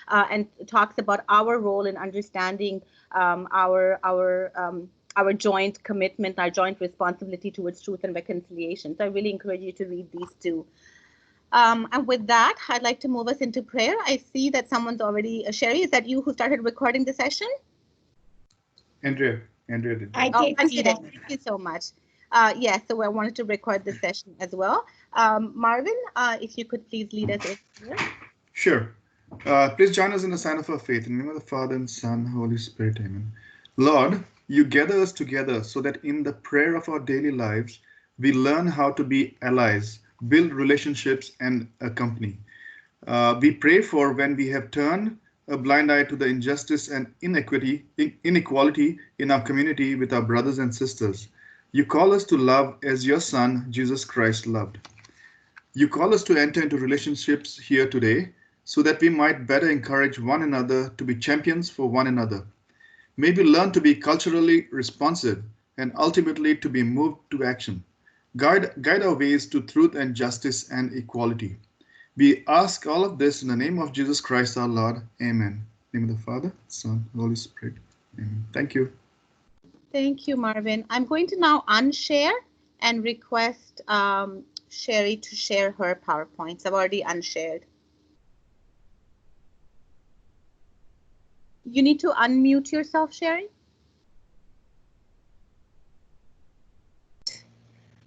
and talks about our role in understanding our joint commitment, our joint responsibility towards truth and reconciliation. So I really encourage you to read these two. And with that, I'd like to move us into prayer. I see that someone's already, Sherry, is that you who started recording the session? Andrea did. I did. Thank you so much. Yes, so I wanted to record this session as well. Marvin, if you could please lead us in here. Sure. Please join us in the sign of our faith. In the name of the Father and Son, Holy Spirit, amen. Lord, you gather us together so that in the prayer of our daily lives, we learn how to be allies, build relationships, and accompany. We pray for when we have turned a blind eye to the injustice and inequality in our community with our brothers and sisters. You call us to love as your Son, Jesus Christ, loved. You call us to enter into relationships here today so that we might better encourage one another to be champions for one another. May we learn to be culturally responsive and ultimately to be moved to action. Guide our ways to truth and justice and equality. We ask all of this in the name of Jesus Christ our Lord. Amen. In the name of the Father, Son, Holy Spirit. Amen. Thank you. Thank you, Marvin. I'm going to now unshare and request Sherry to share her PowerPoints. I've already unshared. You need to unmute yourself, Sherry.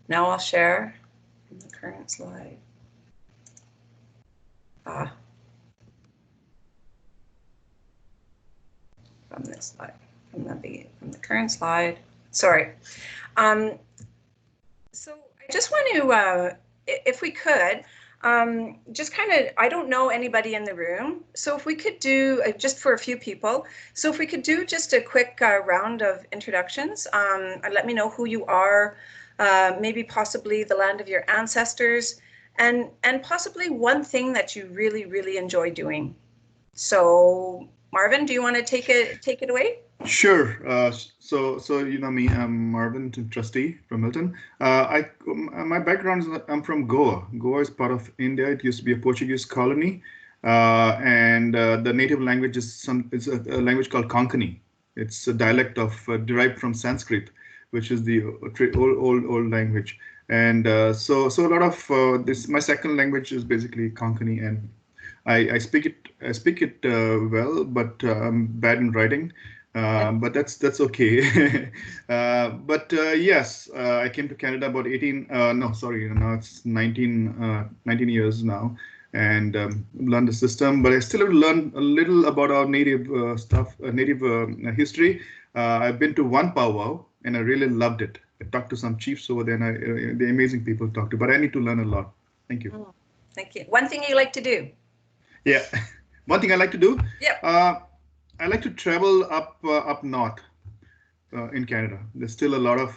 Now I'll share from the current slide. From this slide, from the current slide. Sorry. So I just want to, if we could, just kind of, I don't know anybody in the room, so if we could do, just for a few people, so if we could do just a quick round of introductions, and let me know who you are, maybe possibly the land of your ancestors, and possibly one thing that you really, really enjoy doing. So Marvin, do you want to take it away? Sure. So you know me, I'm Marvin, Trustee from Milton. My background is I'm from Goa. Goa is part of India. It used to be a Portuguese colony, and the native language is a language called Konkani. It's a dialect of derived from Sanskrit, which is the old language. And so a lot of this. My second language is basically Konkani, and I speak it well, but I'm bad in writing. But that's okay. Yes, I came to Canada about 18. No, sorry, now it's 19 years now, and learned the system. But I still have to learn a little about our native stuff, native history. I've been to one powwow, and I really loved it. I talked to some chiefs over there, and the amazing people to talk to. But I need to learn a lot. Thank you. Oh, thank you. One thing you like to do? Yeah, one thing I like to do. Yeah. I like to travel up north in Canada. There's still a lot of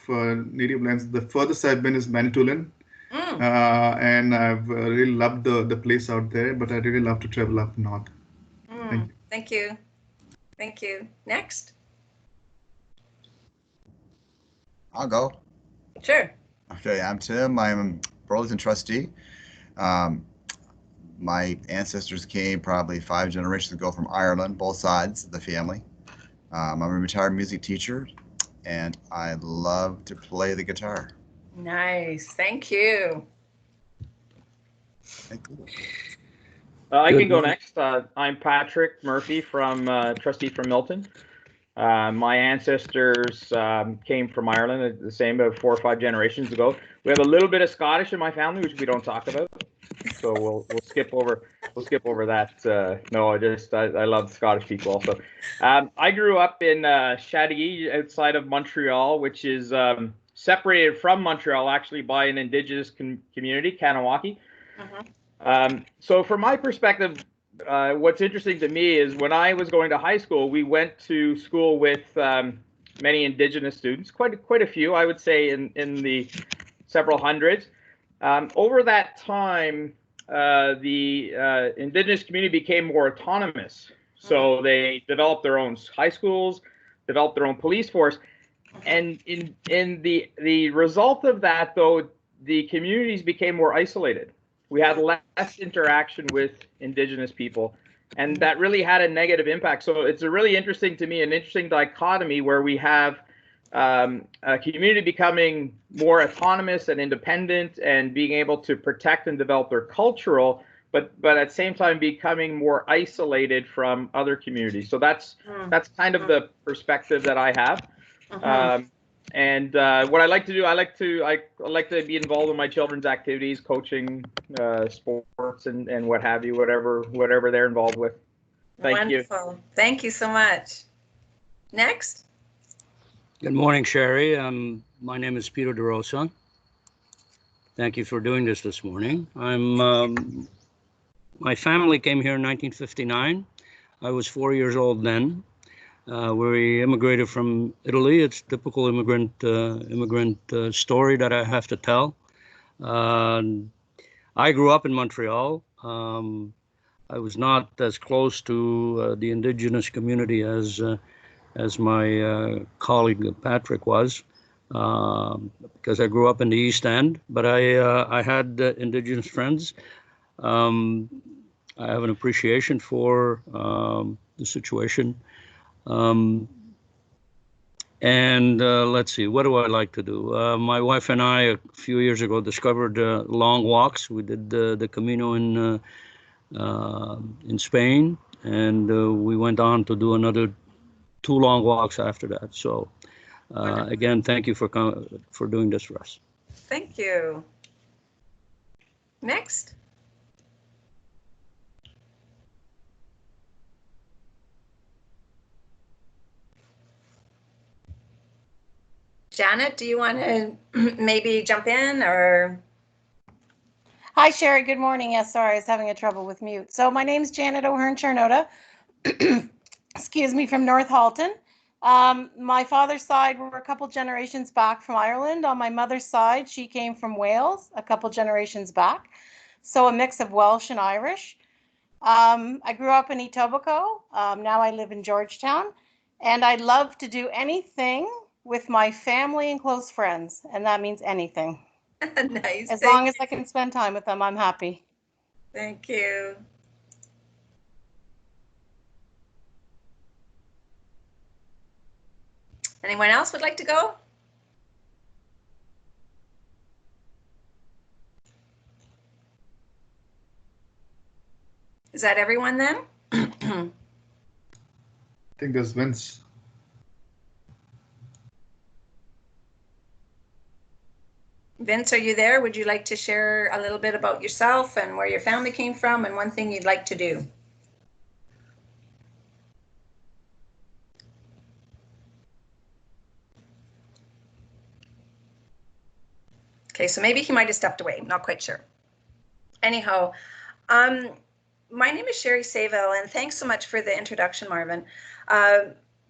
native lands. The furthest I've been is Manitoulin, and I've really loved the place out there. But I really love to travel up north. Thank you. Thank you. Next. I'll go. Sure. Okay, I'm Tim. I'm Burlington Trustee. My ancestors came probably 5 generations ago from Ireland, both sides of the family. I'm a retired music teacher, and I love to play the guitar. Nice. Thank you. Thank you. I can go next. I'm Patrick Murphy from Trustee from Milton. My ancestors came from Ireland, the same about 4 or 5 generations ago. We have a little bit of Scottish in my family, which we don't talk about. So we'll skip over that. No, I love Scottish people also. I grew up in Châteauguay outside of Montreal, which is separated from Montreal actually by an Indigenous community, Kanawaki. So from my perspective, what's interesting to me is when I was going to high school, we went to school with many Indigenous students, quite a few, I would say in the several hundreds. Over that time, the Indigenous community became more autonomous. So they developed their own high schools, developed their own police force. And in the result of that, though, the communities became more isolated. We had less interaction with Indigenous people. and that really had a negative impact. So it's a really interesting to me, an interesting dichotomy where we have a community becoming more autonomous and independent and being able to protect and develop their cultural, but at the same time becoming more isolated from other communities. So that's kind of the perspective that I have. And what I like to do, I like to be involved in my children's activities, coaching, sports, and what have you, whatever they're involved with. Thank you. Wonderful. Thank you so much. Next. Good morning, Sherry. My name is Peter DeRosa. Thank you for doing this morning. My family came here in 1959. I was 4 years old then. We immigrated from Italy. It's a typical immigrant story that I have to tell. I grew up in Montreal. I was not as close to the Indigenous community as my colleague Patrick was, because I grew up in the East End, but I had Indigenous friends. I have an appreciation for the situation. Let's see, what do I like to do? My wife and I, a few years ago, discovered long walks. We did the Camino in Spain, and we went on to do another 2 long walks after that. So again, thank you for doing this for us. Thank you. Next. Janet, do you want to maybe jump in, or? Hi, Sherry. Good morning. Yes, sorry, I was having a trouble with mute. So my name's Janet O'Hearn-Charnota. Excuse me, from North Halton. My father's side, we're a couple generations back from Ireland. On my mother's side, she came from Wales, a couple generations back. So a mix of Welsh and Irish. I grew up in Etobicoke. Now I live in Georgetown. And I love to do anything with my family and close friends. And that means anything. Nice. As long as I can spend time with them, I'm happy. Thank you. Anyone else would like to go? Is that everyone then? I think there's Vince. Vince, are you there? Would you like to share a little bit about yourself and where your family came from and one thing you'd like to do? Okay, so maybe he might have stepped away, not quite sure. Anyhow, my name is Sherry Saville, and thanks so much for the introduction, Marvin.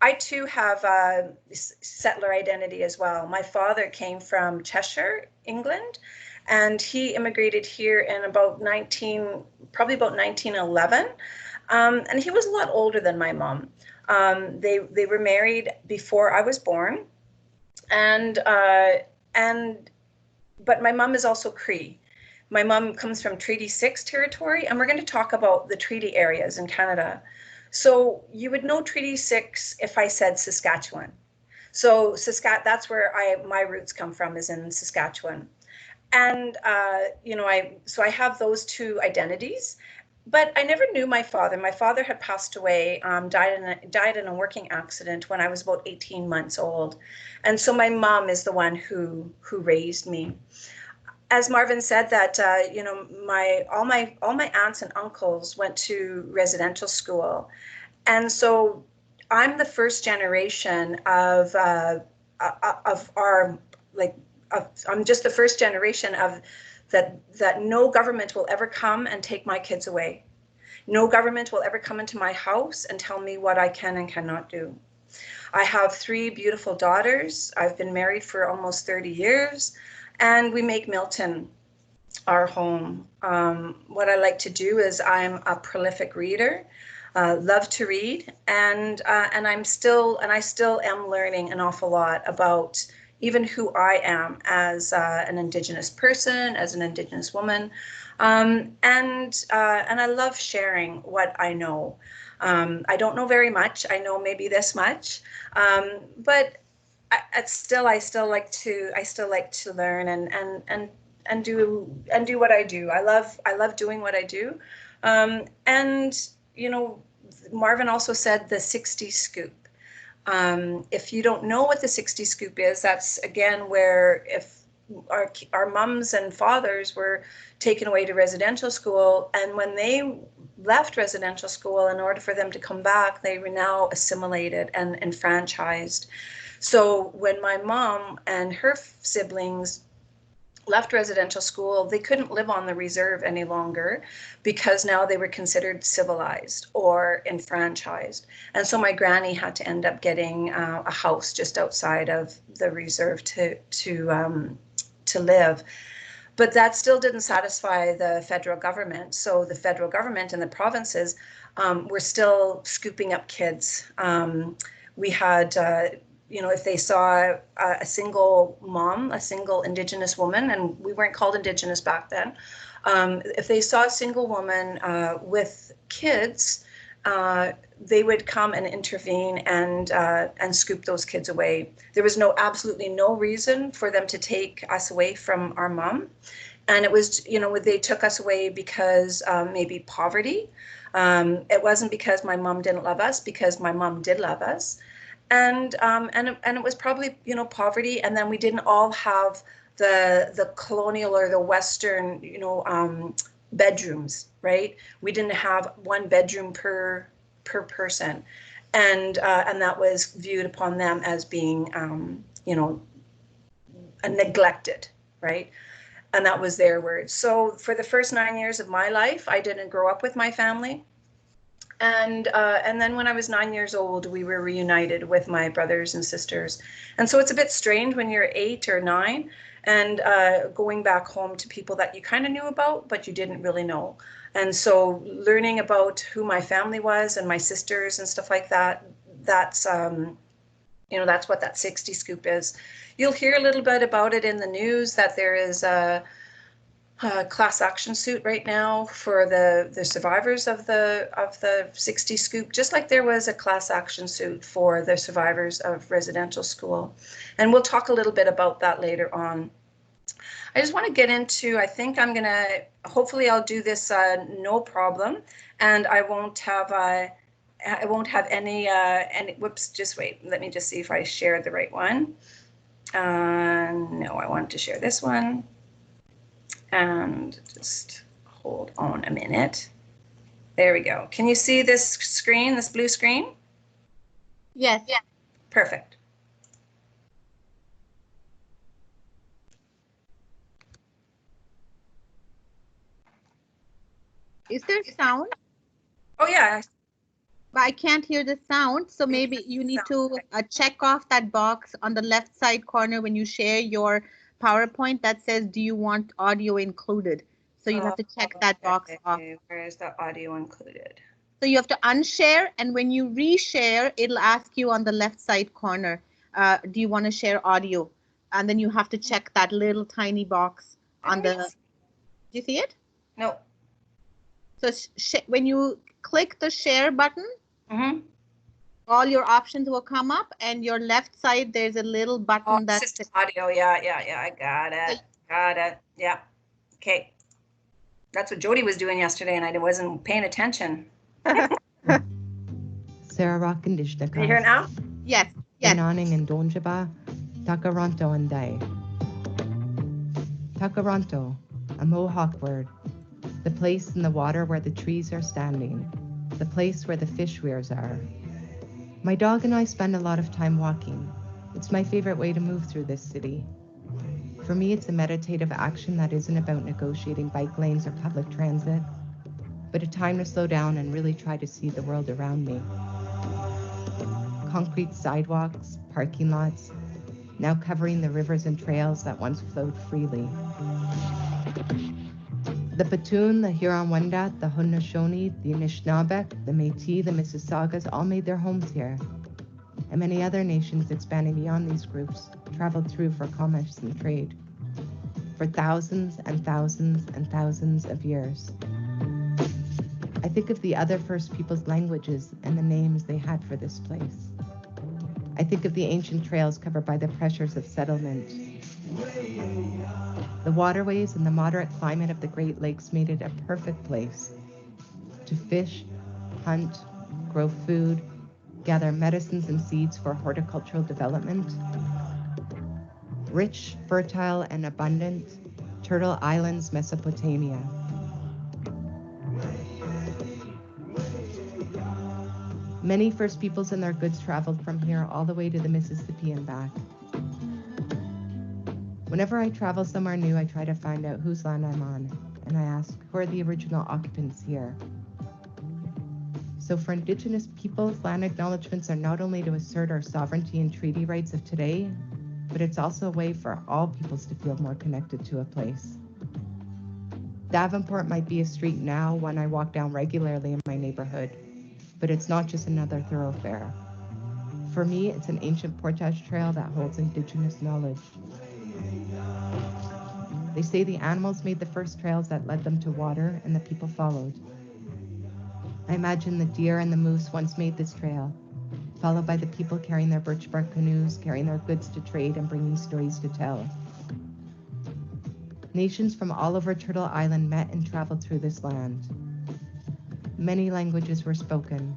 I too have a settler identity as well. My father came from Cheshire, England, and he immigrated here in probably about 1911. And he was a lot older than my mom. They were married before I was born, but my mom is also Cree. My mom comes from Treaty 6 territory, and we're going to talk about the treaty areas in Canada. So you would know Treaty 6 if I said Saskatchewan. So that's where my roots come from, is in Saskatchewan. And so I have those two identities, but I never knew my father. My father had passed away, died in a working accident when I was about 18 months old. And so my mom is the one who raised me. As Marvin said, that all my aunts and uncles went to residential school, and so I'm the first generation of I'm just the first generation of that no government will ever come and take my kids away. No government will ever come into my house and tell me what I can and cannot do. I have 3 beautiful daughters. I've been married for almost 30 years. And we make Milton our home. What I like to do is I'm a prolific reader, love to read, and I still am learning an awful lot about even who I am as an Indigenous person, as an Indigenous woman. And I love sharing what I know. I don't know very much. I know maybe this much, but I still like to learn and do what I do. I love doing what I do. And you know, Marvin also said the 60 scoop. If you don't know what the 60 scoop is, that's again where if our mums and fathers were taken away to residential school, and when they left residential school, in order for them to come back, they were now assimilated and enfranchised. So when my mom and her siblings left residential school, they couldn't live on the reserve any longer because now they were considered civilized or enfranchised. And so my granny had to end up getting a house just outside of the reserve to live. But that still didn't satisfy the federal government. So the federal government and the provinces were still scooping up kids. We had you know, if they saw a single mom, a single Indigenous woman, and we weren't called Indigenous back then, if they saw a single woman with kids, they would come and intervene and scoop those kids away. There was absolutely no reason for them to take us away from our mom. And it was, you know, they took us away because maybe poverty. It wasn't because my mom didn't love us, because my mom did love us. And it was probably, you know, poverty, and then we didn't all have the colonial or the Western, you know, bedrooms, right? We didn't have one bedroom per person, and that was viewed upon them as being, you know, neglected, right? And that was their words. So for the first 9 years of my life, I didn't grow up with my family. And then when I was 9 years old, we were reunited with my brothers and sisters. And so it's a bit strange when you're 8 or 9 and going back home to people that you kind of knew about, but you didn't really know. And so learning about who my family was and my sisters and stuff like that, that's, you know, that's what that 60 scoop is. You'll hear a little bit about it in the news that there is a class action suit right now for the survivors of the 60 scoop, just like there was a class action suit for the survivors of residential school. And we'll talk a little bit about that later on. I just want to get into, I think I'm gonna, hopefully I'll do this no problem, and I won't have any, whoops, just wait, let me just see if I shared the right one. No, I want to share this one. And just hold on a minute. There we go. Can you see this screen, this blue screen? Yes. Yeah. Perfect. Is there sound? Oh, yeah. But I can't hear the sound, so maybe you need to check off that box on the left side corner when you share your PowerPoint that says, do you want audio included? So you have to check that box off. Where is the audio included? So you have to unshare, and when you reshare, it'll ask you on the left side corner, do you want to share audio? And then you have to check that little tiny box on the, do you see it? No. So when you click the share button, all your options will come up, and your left side, there's a little button that's audio. Yeah, I got it. Yeah. Okay. That's what Jody was doing yesterday, and I wasn't paying attention. Sarah Rockandishna. Can you hear it now? Yes. Inawning and Donjaba, Takaronto and Dai. Takaronto, a Mohawk word, the place in the water where the trees are standing, the place where the fish weirs are. My dog and I spend a lot of time walking. It's my favorite way to move through this city. For me, it's a meditative action that isn't about negotiating bike lanes or public transit, but a time to slow down and really try to see the world around me. Concrete sidewalks, parking lots, now covering the rivers and trails that once flowed freely. The Petun, the Huron-Wendat, the Haudenosaunee, the Anishinaabeg, the Métis, the Mississaugas all made their homes here. and many other nations expanding beyond these groups traveled through for commerce and trade for thousands and thousands and thousands of years. I think of the other First Peoples languages and the names they had for this place. I think of the ancient trails covered by the pressures of settlement. The waterways and the moderate climate of the Great Lakes made it a perfect place to fish, hunt, grow food, gather medicines and seeds for horticultural development. Rich, fertile, and abundant, Turtle Island's Mesopotamia. Many First Peoples and their goods traveled from here all the way to the Mississippi and back. Whenever I travel somewhere new, I try to find out whose land I'm on, and I ask, who are the original occupants here? So for Indigenous peoples, land acknowledgements are not only to assert our sovereignty and treaty rights of today, but it's also a way for all peoples to feel more connected to a place. Davenport might be a street now, one I walk down regularly in my neighborhood, but it's not just another thoroughfare. For me, it's an ancient portage trail that holds Indigenous knowledge. They say the animals made the first trails that led them to water, and the people followed. I imagine the deer and the moose once made this trail, followed by the people carrying their birch bark canoes, carrying their goods to trade, and bringing stories to tell. Nations from all over Turtle Island met and traveled through this land. Many languages were spoken.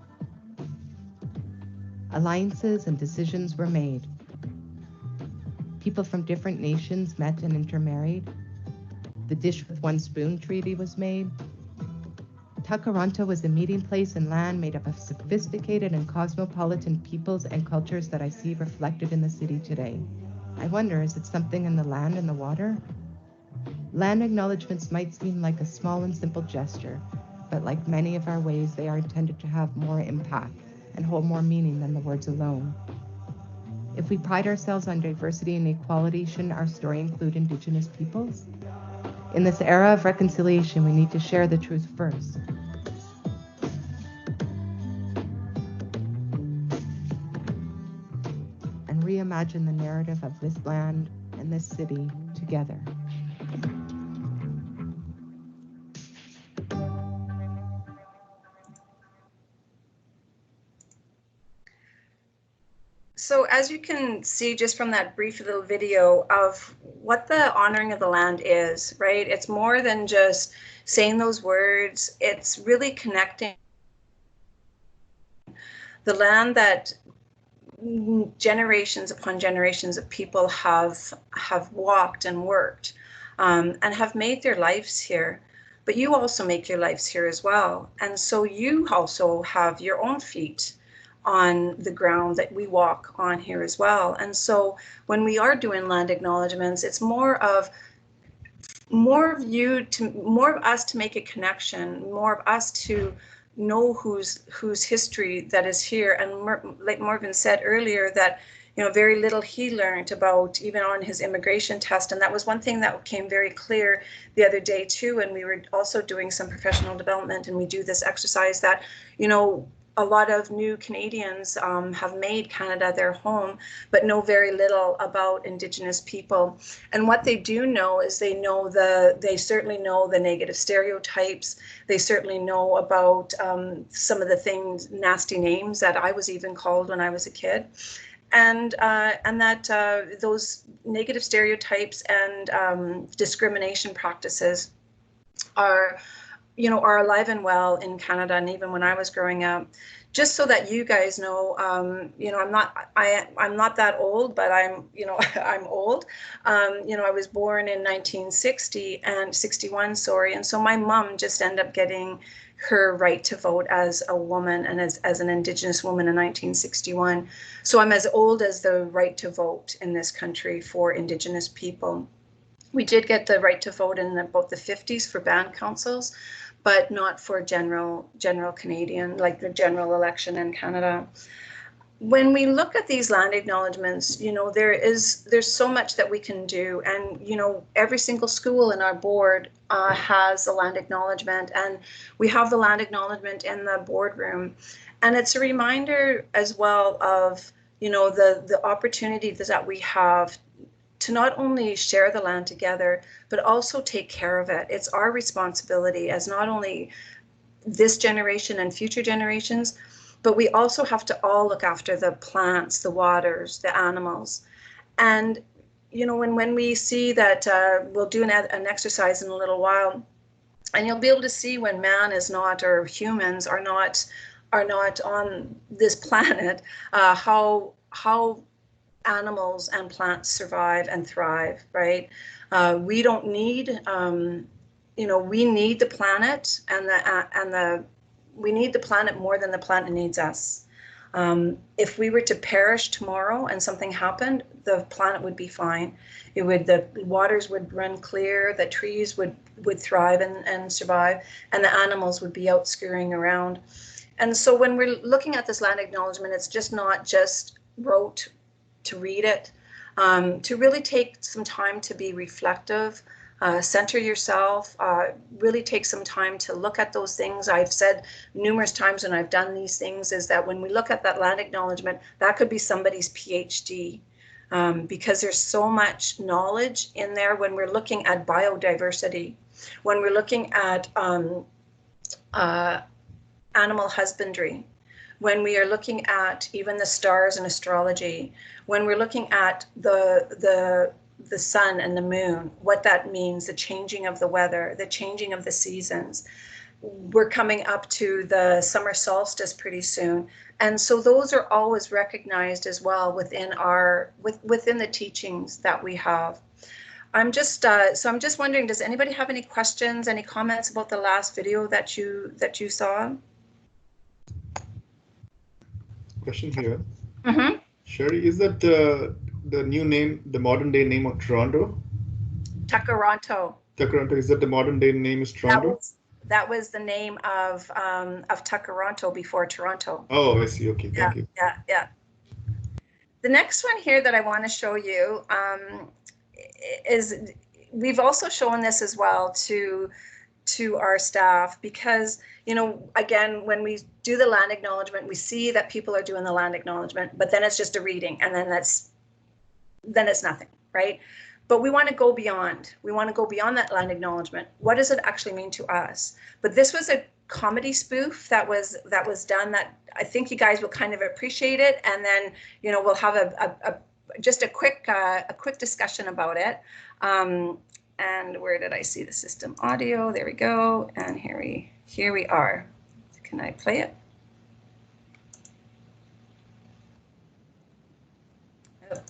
Alliances and decisions were made. People from different nations met and intermarried. The dish with one spoon treaty was made. Takaranto was a meeting place and land made up of sophisticated and cosmopolitan peoples and cultures that I see reflected in the city today. I wonder, is it something in the land and the water? Land acknowledgements might seem like a small and simple gesture, but like many of our ways, they are intended to have more impact and hold more meaning than the words alone. If we pride ourselves on diversity and equality, shouldn't our story include Indigenous peoples? In this era of reconciliation, we need to share the truth first. And reimagine the narrative of this land and this city together. So as you can see just from that brief little video of what the honoring of the land is, right? It's more than just saying those words. It's really connecting the land that generations upon generations of people have walked and worked and have made their lives here. But you also make your lives here as well. And so you also have your own feet on the ground that we walk on here as well. And so when we are doing land acknowledgements, it's more of us to make a connection, more of us to know whose history that is here. And like Marvin said earlier, that very little he learned about even on his immigration test. And that was one thing that came very clear the other day too. And we were also doing some professional development, and we do this exercise that, a lot of new Canadians have made Canada their home, but know very little about Indigenous people. And what they do know is they certainly know the negative stereotypes. They certainly know about some of the things, nasty names that I was even called when I was a kid. And that those negative stereotypes and discrimination practices are alive and well in Canada. And even when I was growing up, just so that you guys know, I'm not that old, but I'm old. I was born in 1961, and so my mom just ended up getting her right to vote as a woman and as an Indigenous woman in 1961. So I'm as old as the right to vote in this country for Indigenous people. We did get the right to vote in about the 50s for band councils, but not for general Canadian, like the general election in Canada. When we look at these land acknowledgements, there's so much that we can do. And, every single school in our board has a land acknowledgement, and we have the land acknowledgement in the boardroom. And it's a reminder as well of you know, the opportunities that we have to not only share the land together, but also take care of it. It's our responsibility as not only this generation and future generations, but we also have to all look after the plants, the waters, the animals. And, you know, when we see that, we'll do an exercise in a little while, and you'll be able to see when man is not, or humans are not on this planet, how animals and plants survive and thrive, right? We don't need, you know, we need the planet, and we need the planet more than the planet needs us. If we were to perish tomorrow and something happened, the planet would be fine. The waters would run clear, the trees would thrive and survive, and the animals would be out scurrying around. And so when we're looking at this land acknowledgement, it's just not just rote to read it, to really take some time to be reflective, center yourself, really take some time to look at those things. I've said numerous times when I've done these things is that when we look at that land acknowledgement, that could be somebody's PhD, because there's so much knowledge in there when we're looking at biodiversity, when we're looking at animal husbandry, when we are looking at even the stars and astrology, when we're looking at the sun and the moon, what that means, the changing of the weather, the changing of the seasons. We're coming up to the summer solstice pretty soon. And so those are always recognized as well within within the teachings that we have. I'm just wondering, does anybody have any questions, any comments about the last video that you saw? Question here. Mm-hmm. Sherry, is that the new name, the modern day name of Toronto? Takaranto. Takaranto, is that the modern day name is Toronto? That was the name of Takaranto before Toronto. Oh, I see. Okay, thank you. Yeah. The next one here that I want to show you is, we've also shown this as well to our staff, because, you know, again, when we do the land acknowledgement, we see that people are doing the land acknowledgement, but then it's just a reading, and then it's nothing, right? But we want to go beyond. We want to go beyond that land acknowledgement. What does it actually mean to us? But this was a comedy spoof that was done that I think you guys will kind of appreciate it, and then, you know, we'll have just a quick discussion about it. And where did I see the system audio? There we go. And here we are. Can I play it? Oh.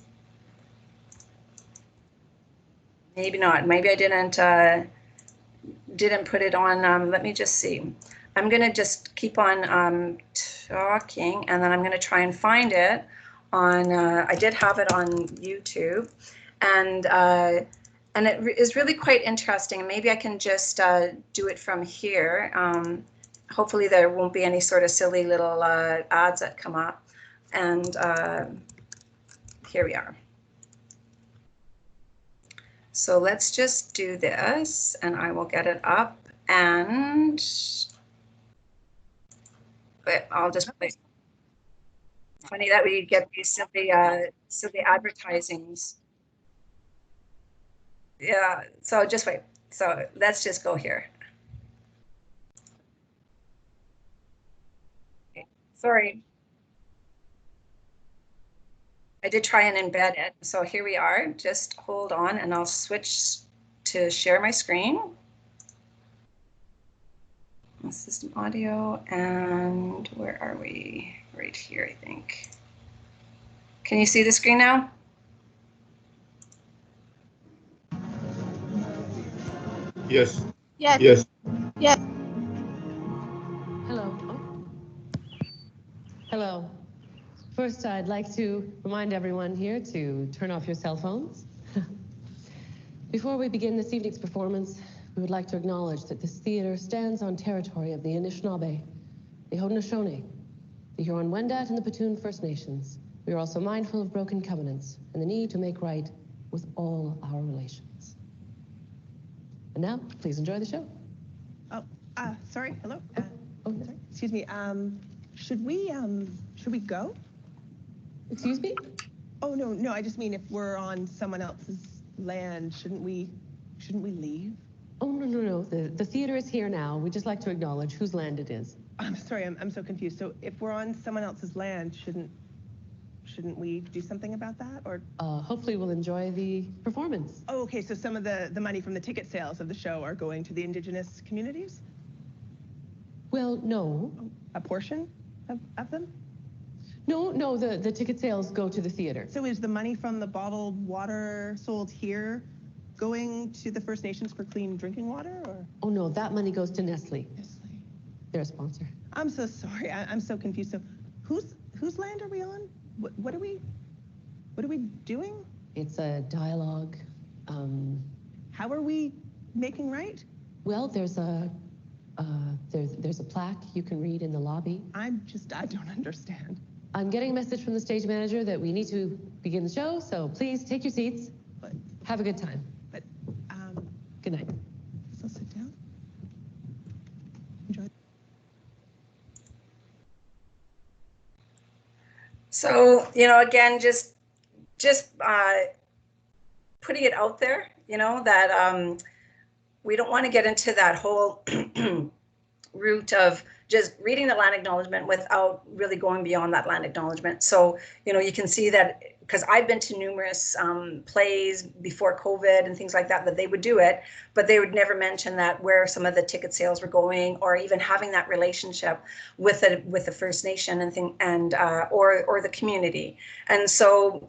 Maybe not. Maybe I didn't put it on. Let me just see. I'm gonna just keep on talking, and then I'm gonna try and find it on. I did have it on YouTube, and it is really quite interesting. Maybe I can just do it from here. Hopefully there won't be any sort of silly little ads that come up. And here we are. So let's just do this, and I will get it up, and I'll just play. Funny that we get these silly advertisings. Yeah, so just wait. So let's just go here. Okay. Sorry. I did try and embed it. So here we are. Just hold on, and I'll switch to share my screen. System audio, and where are we? Right here, I think. Can you see the screen now? Yes. Yes. Yes. Yes. Hello. Hello. First, I'd like to remind everyone here to turn off your cell phones. Before we begin this evening's performance, we would like to acknowledge that this theater stands on territory of the Anishinaabe, the Haudenosaunee, the Huron-Wendat, and the Petun First Nations. We are also mindful of broken covenants and the need to make right with all our relations. And now, please enjoy the show. Oh, sorry. Hello. Sorry. Excuse me. Should we go? Excuse me? Oh, no, I just mean if we're on someone else's land, shouldn't we leave? Oh, no. The theater is here now. We'd just like to acknowledge whose land it is. I'm sorry, I'm so confused. So if we're on someone else's land, shouldn't we do something about that? Or hopefully we'll enjoy the performance. oh, okay, so some of the money from the ticket sales of the show are going to the Indigenous communities? Well, no. A portion of them? No, the ticket sales go to the theater. So is the money from the bottled water sold here going to the First Nations for clean drinking water, or? Oh, no, that money goes to Nestle. Nestle. They're a sponsor. I'm so sorry. I'm so confused. So whose land are we on? What are we doing? It's a dialogue. How are we making right? Well, there's a plaque you can read in the lobby. I don't understand. I'm getting a message from the stage manager that we need to begin the show, so please take your seats. But have a good time. But good night. So sit down. Enjoy. So, again, just putting it out there, that we don't want to get into that whole route of just reading the land acknowledgement without really going beyond that land acknowledgement. So, you can see that, because I've been to numerous plays before COVID and things like that, that they would do it, but they would never mention that where some of the ticket sales were going, or even having that relationship with the First Nation or the community. And so,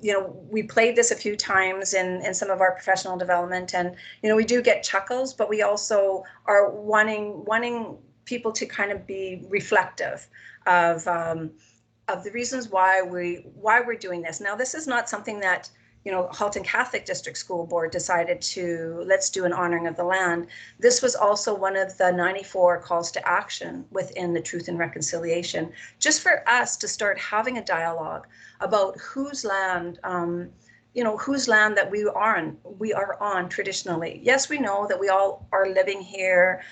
we played this a few times in some of our professional development, and we do get chuckles, but we also are wanting people to kind of be reflective of the reasons why we're doing this. Now, this is not something that Halton Catholic District School Board decided to let's do an honoring of the land. This was also one of the 94 calls to action within the Truth and Reconciliation, just for us to start having a dialogue about whose land whose land that we are on traditionally. Yes, we know that we all are living here.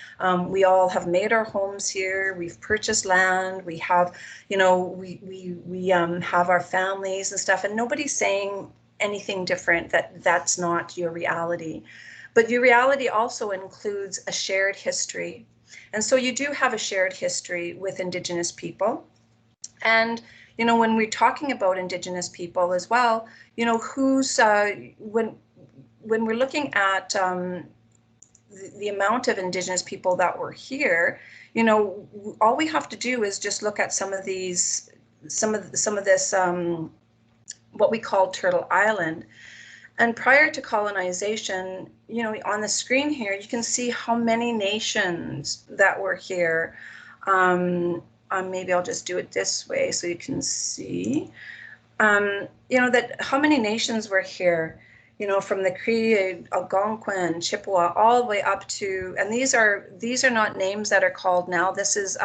We all have made our homes here. We've purchased land. We have, we have our families and stuff, and nobody's saying anything different, that's not your reality. But your reality also includes a shared history. And so you do have a shared history with Indigenous people. And when we're talking about Indigenous people as well, who's when we're looking at the amount of Indigenous people that were here, all we have to do is just look at some of this what we call Turtle Island. And prior to colonization, on the screen here, you can see how many nations that were here. Maybe I'll just do it this way so you can see, that how many nations were here, from the Cree, Algonquin, Chippewa, all the way up to, and these are not names that are called now. This is,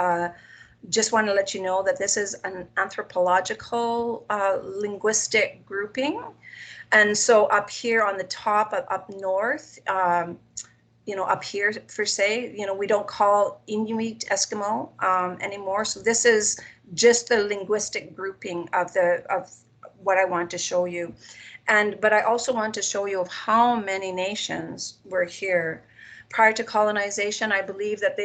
just want to let you know that this is an anthropological linguistic grouping. And so up here on the top, up north, up here per se, we don't call Inuit Eskimo anymore. So this is just the linguistic grouping of what I want to show you. But I also want to show you of how many nations were here. Prior to colonization, I believe that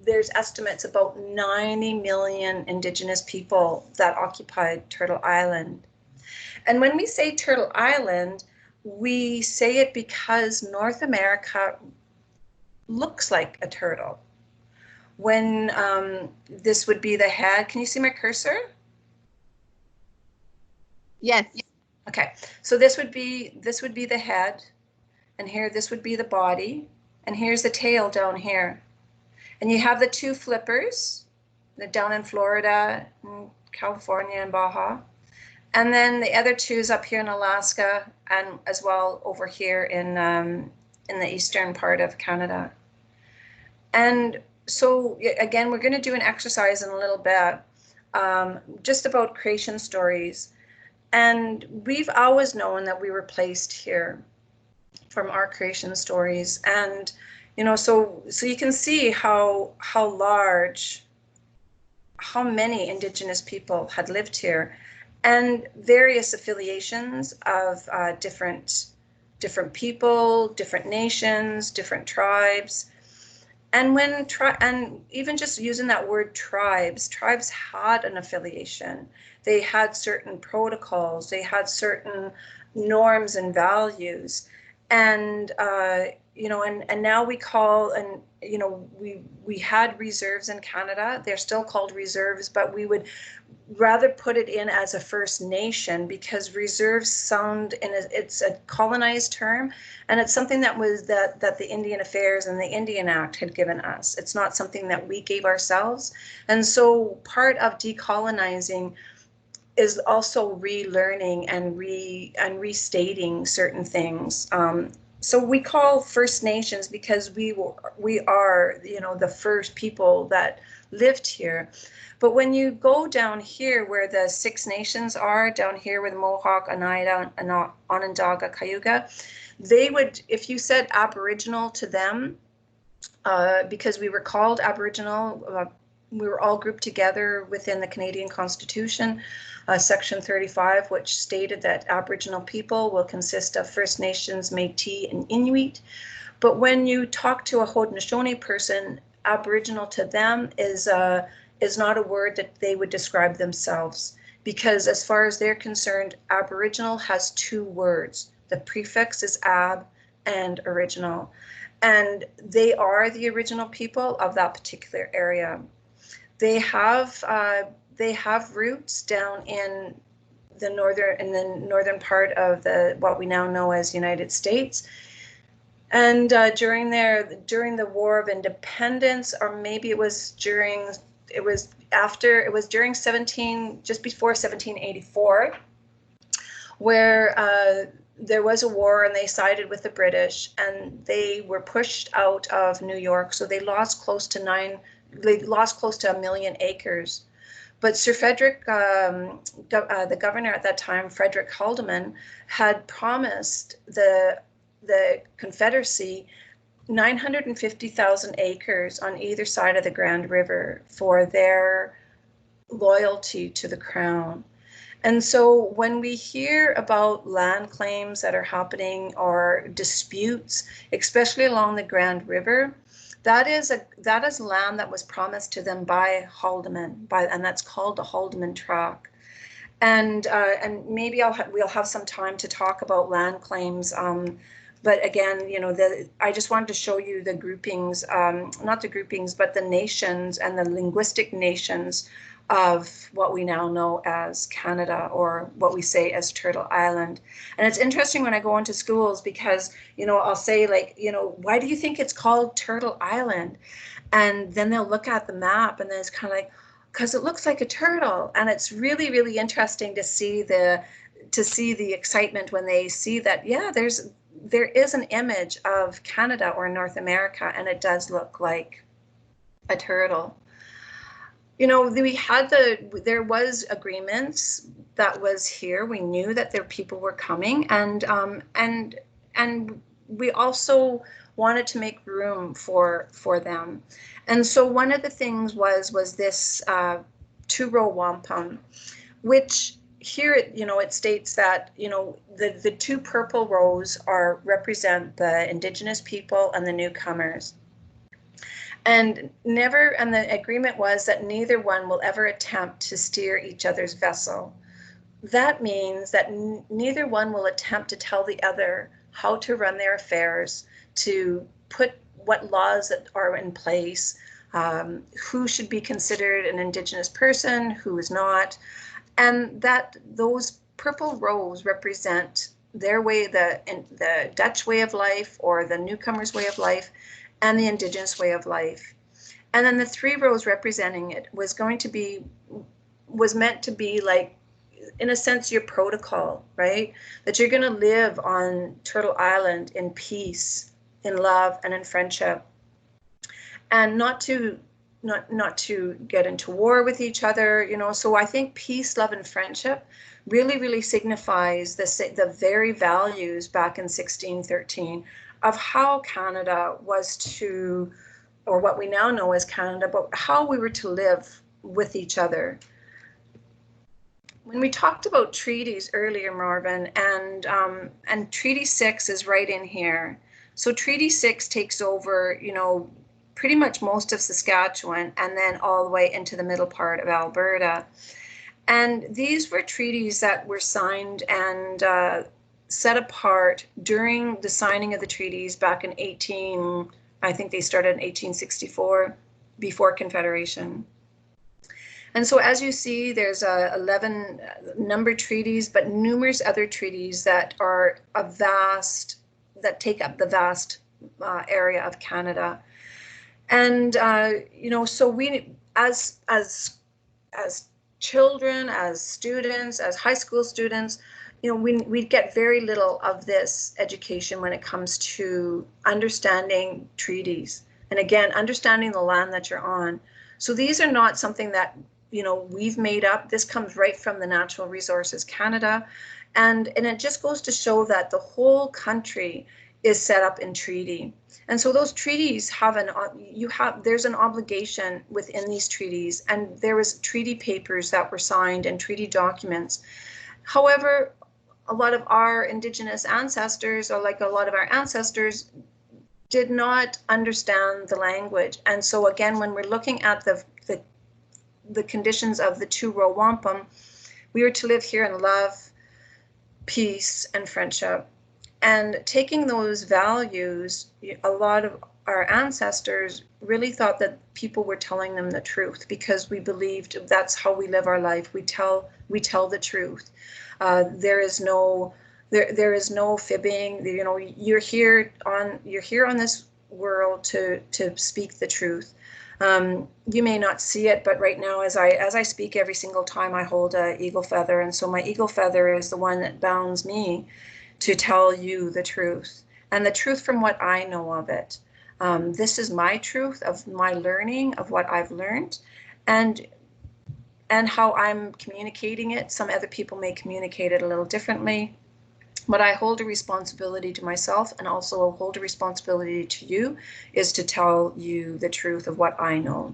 there's estimates about 90 million Indigenous people that occupied Turtle Island. And when we say Turtle Island, we say it because North America looks like a turtle. When this would be the head, can you see my cursor? Yes. Okay, so this would be the head, and here this would be the body, and here's the tail down here. And you have the two flippers, down in Florida, and California, and Baja. And then the other two is up here in Alaska, and as well over here in the eastern part of Canada. And so again, we're going to do an exercise in a little bit, just about creation stories. And we've always known that we were placed here from our creation stories. And so you can see how large, how many Indigenous people had lived here. and various affiliations of different people, different nations, different tribes. And and even just using that word tribes had an affiliation. They had certain protocols, they had certain norms and values. And and now we call, and we had reserves in Canada. They're still called reserves, but we would rather put it in as a First Nation, because reserves sound, it's a colonized term, and it's something that the Indian Affairs and the Indian Act had given us. It's not something that we gave ourselves. And so part of decolonizing is also relearning and restating certain things. So we call First Nations because we are, the first people that lived here. But when you go down here where the Six Nations are, down here with Mohawk, Oneida, Onondaga, Cayuga, they would, if you said Aboriginal to them, because we were called Aboriginal, we were all grouped together within the Canadian Constitution, Section 35, which stated that Aboriginal people will consist of First Nations, Métis, and Inuit. But when you talk to a Haudenosaunee person, Aboriginal to them is not a word that they would describe themselves, because as far as they're concerned, Aboriginal has two words. The prefix is ab and original, and they are the original people of that particular area. They have roots down in the northern part of what we now know as United States. And during the War of Independence, or maybe it was during 1784, where there was a war and they sided with the British, and they were pushed out of New York. So they lost close to 1 million acres. But Sir Frederick, the governor at that time, Frederick Haldeman, had promised the Confederacy 950,000 acres on either side of the Grand River for their loyalty to the Crown. And so when we hear about land claims that are happening or disputes, especially along the Grand River, that is land that was promised to them by Haldeman, and that's called the Haldeman Tract. And maybe we'll have some time to talk about land claims. But again, I just wanted to show you the groupings, not the groupings, but the nations and the linguistic nations of what we now know as Canada, or what we say as Turtle Island. And it's interesting when I go into schools, because, I'll say, like, why do you think it's called Turtle Island? And then they'll look at the map and then it's kind of like, because it looks like a turtle. And it's really, really interesting to see the excitement when they see that, yeah, there is an image of Canada or North America, and it does look like a turtle. There was agreements that was here. We knew that people were coming, and we also wanted to make room for them. And so one of the things was this two-row wampum, which here it states that the two purple rows represent the Indigenous people and the newcomers. And the agreement was that neither one will ever attempt to steer each other's vessel. That means that neither one will attempt to tell the other how to run their affairs, to put what laws that are in place, who should be considered an Indigenous person, who is not, and that those purple rows represent their way, the Dutch way of life, or the newcomer's way of life, and the Indigenous way of life. And then the three rows representing it was meant to be like, in a sense, your protocol, right? That you're going to live on Turtle Island in peace, in love, and in friendship, and not to get into war with each other, So I think peace, love, and friendship really, really signifies the very values back in 1613 of how Canada was to, or what we now know as Canada, but how we were to live with each other. when we talked about treaties earlier, Marvin, and Treaty 6 is right in here. So Treaty 6 takes over, you know, pretty much most of Saskatchewan and then all the way into the middle part of Alberta. And these were treaties that were signed and set apart during the signing of the treaties back in I think they started in 1864, before Confederation. And so as you see, there's 11 numbered treaties, but numerous other treaties that are that take up the vast area of Canada. And, you know, so we, as children, as students, as high school students, you know, we get very little of this education when it comes to understanding treaties. And again, understanding the land that you're on. So these are not something that, you know, we've made up. This comes right from the Natural Resources Canada. And it just goes to show that the whole country is set up in treaty. And so those treaties have there's an obligation within these treaties, and there was treaty papers that were signed and treaty documents. However, a lot of our Indigenous ancestors, or like a lot of our ancestors, did not understand the language. And so again, when we're looking at the conditions of the two-row wampum, we are to live here in love, peace, and friendship. And taking those values, a lot of our ancestors really thought that people were telling them the truth, because we believed that's how we live our life. We tell the truth. There is no fibbing. You know, you're here on this world to speak the truth. You may not see it, but right now, as I speak every single time, I hold an eagle feather, and so my eagle feather is the one that bounds me to tell you the truth, and the truth from what I know of it. This is my truth of my learning, of what I've learned, and how I'm communicating it. Some other people may communicate it a little differently, but I hold a responsibility to myself, and also hold a responsibility to you, is to tell you the truth of what I know.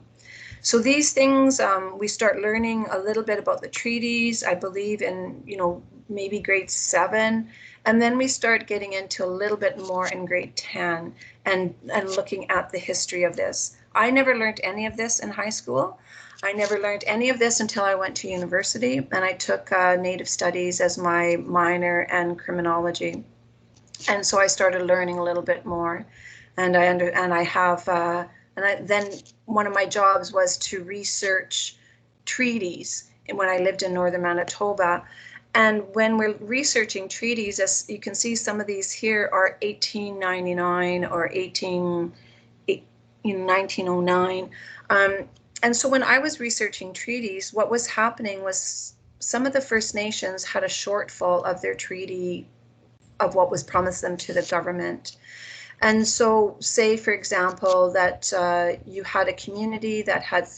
So these things, we start learning a little bit about the treaties, I believe in, you know, maybe grade 7. And then we start getting into a little bit more in grade 10 and looking at the history of this. I never learned any of this in high school. I never learned any of this until I went to university, and I took Native Studies as my minor and criminology. And so I started learning a little bit more. And then one of my jobs was to research treaties when I lived in northern Manitoba. And when we're researching treaties, as you can see, some of these here are 1899 or 1909. And so when I was researching treaties, what was happening was some of the First Nations had a shortfall of their treaty, of what was promised them to the government. And so say, for example, that you had a community that had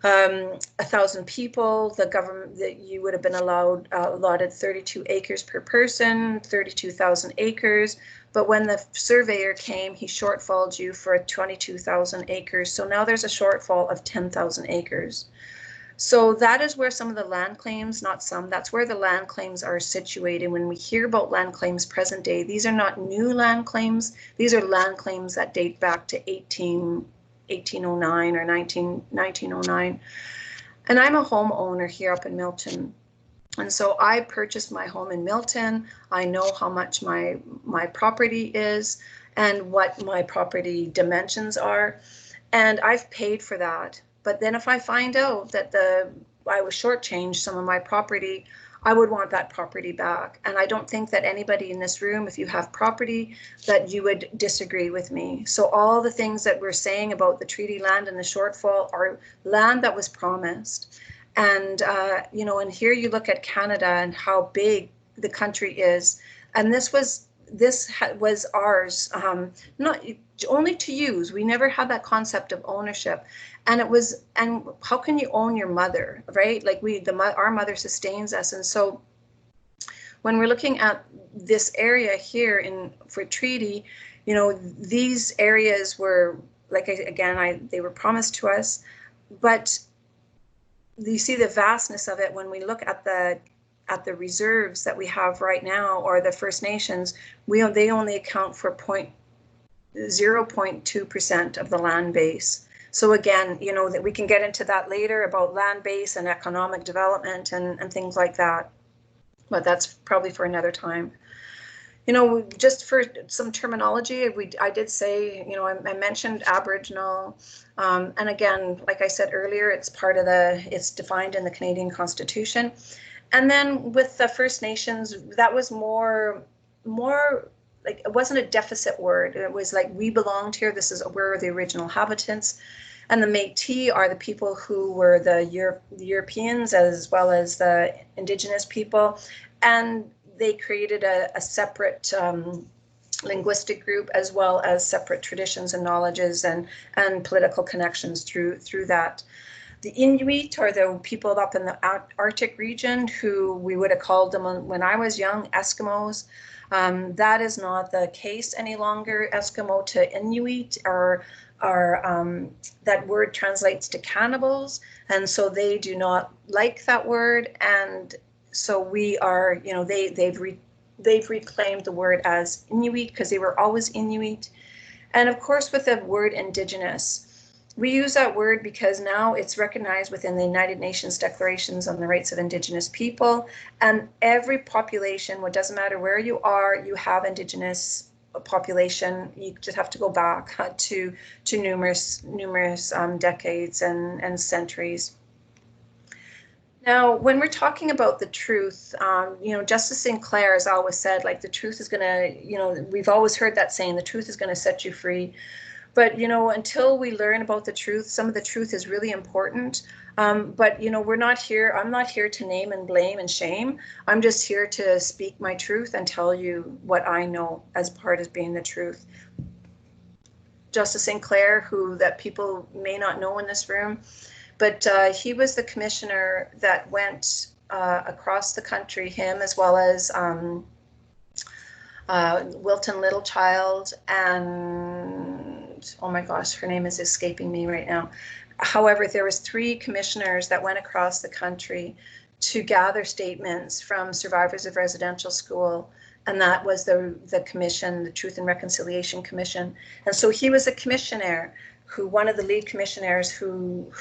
1,000 people, the government, that you would have been allotted 32 acres per person, 32,000 acres. But when the surveyor came, he shortfalled you for 22,000 acres. So now there's a shortfall of 10,000 acres. So that is where some of the land claims, not some, that's where the land claims are situated. When we hear about land claims present day, these are not new land claims. These are land claims that date back to 1809 or 1909. And I'm a homeowner here up in Milton. And so I purchased my home in Milton. I know how much my property is and what my property dimensions are. And I've paid for that. But then if I find out that I was shortchanged some of my property, I would want that property back. And I don't think that anybody in this room, if you have property, that you would disagree with me. So all the things that we're saying about the treaty land and the shortfall are land that was promised. And, you know, and here you look at Canada and how big the country is. And this was ours, not only to use. We never had that concept of ownership. And how can you own your mother, right? Like our mother sustains us. And so when we're looking at this area here for treaty, you know, these areas were, like, they were promised to us, but you see the vastness of it when we look at the reserves that we have right now, or the First Nations. They only account for 0.2% of the land base. So again, you know, that we can get into that later about land base and economic development and things like that, but that's probably for another time. You know, just for some terminology, I did say, you know, I mentioned Aboriginal, and again, like I said earlier, it's defined in the Canadian Constitution. And then with the First Nations, that was more like, it wasn't a deficit word. It was like, we belonged here. We're the original inhabitants. And the Métis are the people who were the Europeans as well as the Indigenous people. And they created a separate linguistic group, as well as separate traditions and knowledges and political connections through that. The Inuit are the people up in the Arctic region, who we would have called them when I was young Eskimos. That is not the case any longer. Eskimo to Inuit that word translates to cannibals, and so they do not like that word. And so we are, you know, they've reclaimed the word as Inuit because they were always Inuit. And of course, with the word Indigenous, we use that word because now it's recognized within the United Nations Declarations on the Rights of Indigenous People. And every population, it doesn't matter where you are, you have Indigenous population. You just have to go back to numerous decades and centuries. Now, when we're talking about the truth, you know, Justice Sinclair has always said, like, the truth is going to, you know, we've always heard that saying, the truth is going to set you free. But, you know, until we learn about the truth, some of the truth is really important. But, you know, I'm not here to name and blame and shame. I'm just here to speak my truth and tell you what I know as part of being the truth. Justice Sinclair, that people may not know in this room, but he was the commissioner that went across the country, him as well as Wilton Littlechild and, oh my gosh, her name is escaping me right now. However, there was 3 commissioners that went across the country to gather statements from survivors of residential school, and that was the commission, the Truth and Reconciliation Commission. And so he was a commissioner, one of the lead commissioners who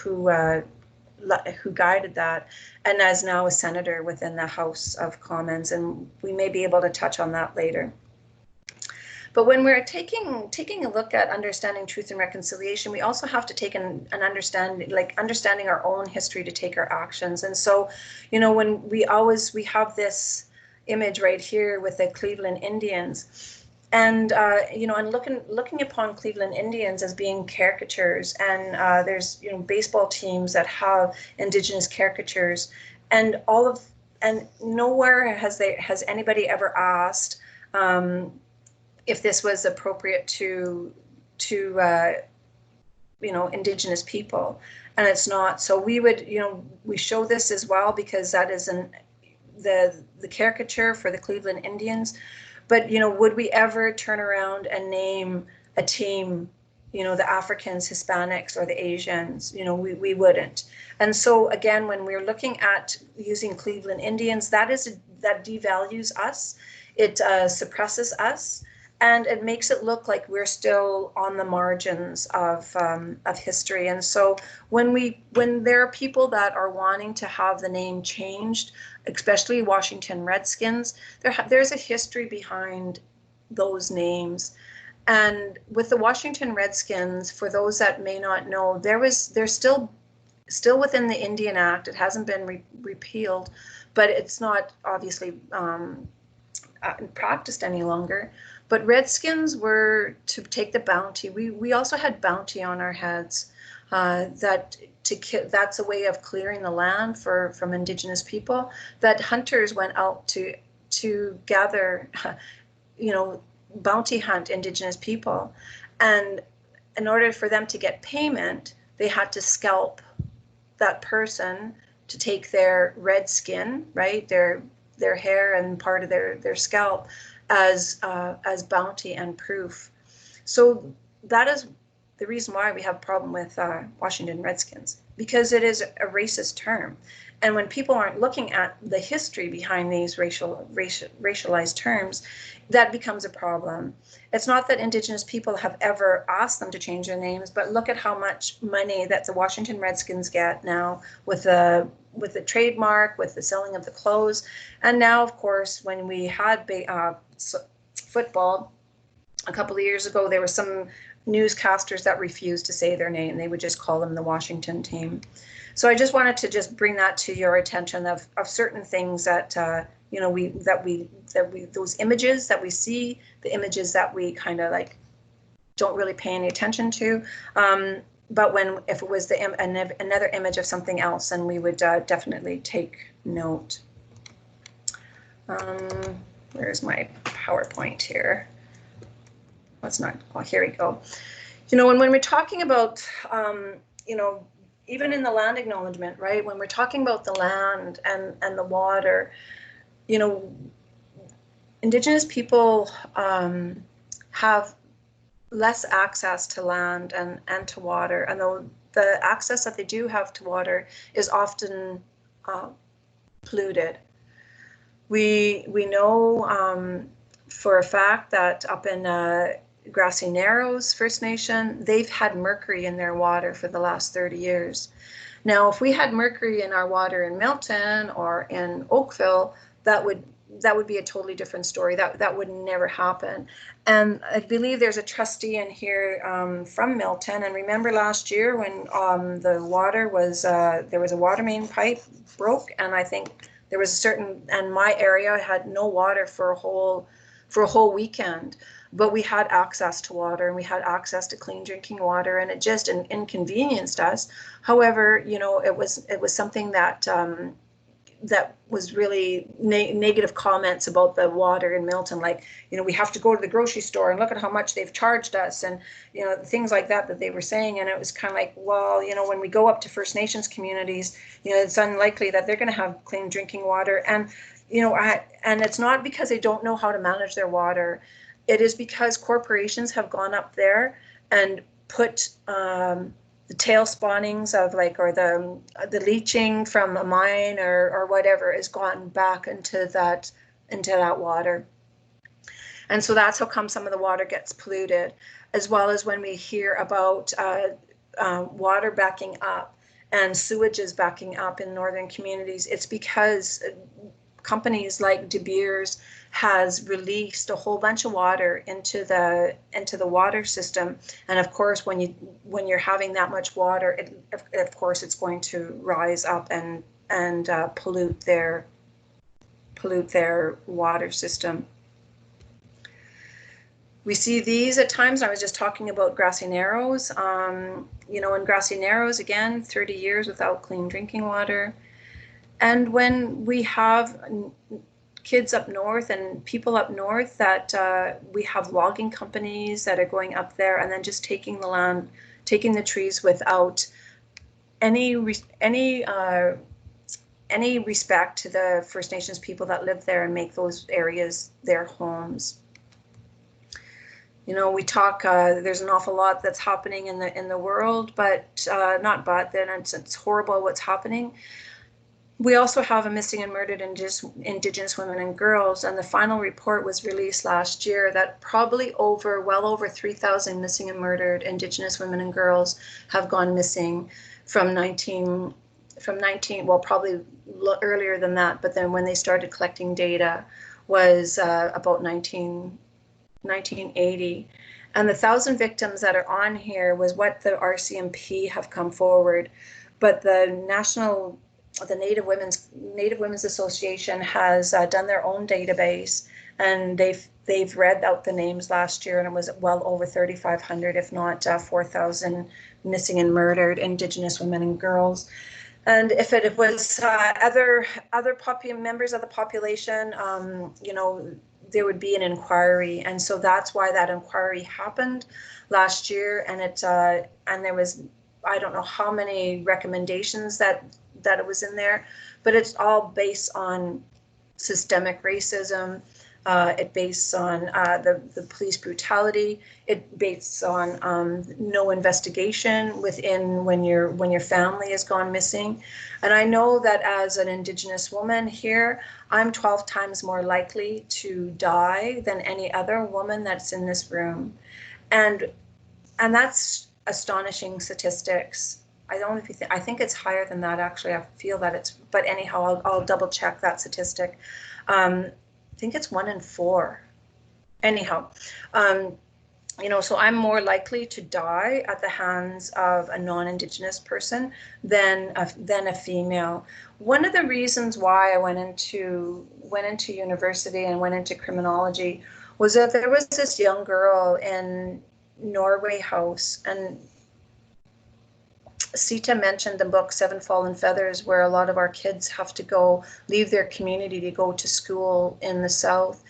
guided that, and is now a senator within the House of Commons, and we may be able to touch on that later. But when we're taking a look at understanding truth and reconciliation, we also have to take an understanding our own history to take our actions. And so, you know, when we have this image right here with the Cleveland Indians, and you know, and looking upon Cleveland Indians as being caricatures, and there's, you know, baseball teams that have Indigenous caricatures, and nowhere has anybody ever asked if this was appropriate to you know, Indigenous people, and it's not. So we would, you know, we show this as well because that is the caricature for the Cleveland Indians. But, you know, would we ever turn around and name a team, you know, the Africans, Hispanics, or the Asians? You know, we wouldn't. And so again, when we're looking at using Cleveland Indians, that devalues us. It suppresses us, and it makes it look like we're still on the margins of history. And so when there are people that are wanting to have the name changed, especially Washington Redskins, there's a history behind those names. And with the Washington Redskins, for those that may not know, they're still within the Indian Act. It hasn't been repealed, but it's not obviously practiced any longer. But Redskins were to take the bounty. We also had bounty on our heads. That's a way of clearing the land from Indigenous people. That hunters went out to gather, you know, bounty hunt Indigenous people, and in order for them to get payment, they had to scalp that person to take their red skin, right, their hair and part of their scalp as bounty and proof. So that is the reason why we have a problem with Washington Redskins. because it is a racist term. And when people aren't looking at the history behind these racialized terms, that becomes a problem. It's not that Indigenous people have ever asked them to change their names, but look at how much money that the Washington Redskins get now with the trademark, with the selling of the clothes. And now, of course, when we had football a couple of years ago, there were some newscasters that refused to say their name. They would just call them the Washington team. So I just wanted to just bring that to your attention of certain things that you know, those images that we see, the images that we kind of like don't really pay any attention to. But if it was another image of something else, then we would definitely take note. Where's my PowerPoint here? Let's not, oh, here we go. You know, when we're talking about, you know, even in the land acknowledgement, right? When we're talking about the land and the water, you know, Indigenous people have less access to land and to water, and the access that they do have to water is often polluted. We know for a fact that up in Grassy Narrows First Nation, they've had mercury in their water for the last 30 years. Now, if we had mercury in our water in Milton or in Oakville, that would be a totally different story. That would never happen. And I believe there's a trustee in here from Milton. And remember last year when the water was, there was a water main pipe broke, and I think there was a certain, and my area had no water for a whole weekend. But we had access to water, and we had access to clean drinking water, and it just inconvenienced us. However, you know, it was something that that was really negative comments about the water in Milton, like, you know, we have to go to the grocery store and look at how much they've charged us, and, you know, things like that they were saying. And it was kind of like, well, you know, when we go up to First Nations communities, you know, it's unlikely that they're going to have clean drinking water. And, you know, and it's not because they don't know how to manage their water. It is because corporations have gone up there and put the tail spawnings of, like, or the leaching from a mine or whatever has gone back into that water. And so that's how come some of the water gets polluted, as well as when we hear about water backing up and sewages backing up in northern communities. It's because companies like De Beers has released a whole bunch of water into the water system, and of course, when you're having that much water, of course it's going to rise up and pollute their water system. We see these at times. I was just talking about Grassy Narrows. You know, in Grassy Narrows, again, 30 years without clean drinking water. And when we have kids up north and people up north that we have logging companies that are going up there and then just taking the land, taking the trees without any respect to the First Nations people that live there and make those areas their homes. You know, we talk, there's an awful lot that's happening in the world, but then it's horrible what's happening. We also have a missing and murdered Indigenous women and girls, and the final report was released last year that probably well over 3,000 missing and murdered Indigenous women and girls have gone missing from 19, well, probably earlier than that, but then when they started collecting data was about 1980. And the 1,000 victims that are on here was what the RCMP have come forward, but the Native Women's Association has done their own database, and they've read out the names last year, and it was well over 3,500, if not 4,000 missing and murdered Indigenous women and girls. And if it was other members of the population, you know, there would be an inquiry, and so that's why that inquiry happened last year. And and there was, I don't know how many recommendations that it was in there, but it's all based on systemic racism, It based on the police brutality. It based on no investigation within when your family has gone missing. And I know that as an Indigenous woman here, I'm 12 times more likely to die than any other woman that's in this room. And that's astonishing statistics. I don't know if you think, I think it's higher than that actually. I feel that it's, but anyhow, I'll double check that statistic. I think it's 1 in 4. Anyhow, you know, so I'm more likely to die at the hands of a non-Indigenous person than a female. One of the reasons why I went into university and went into criminology was that there was this young girl in Norway House, and Sita mentioned the book Seven Fallen Feathers, where a lot of our kids have to go leave their community to go to school in the south.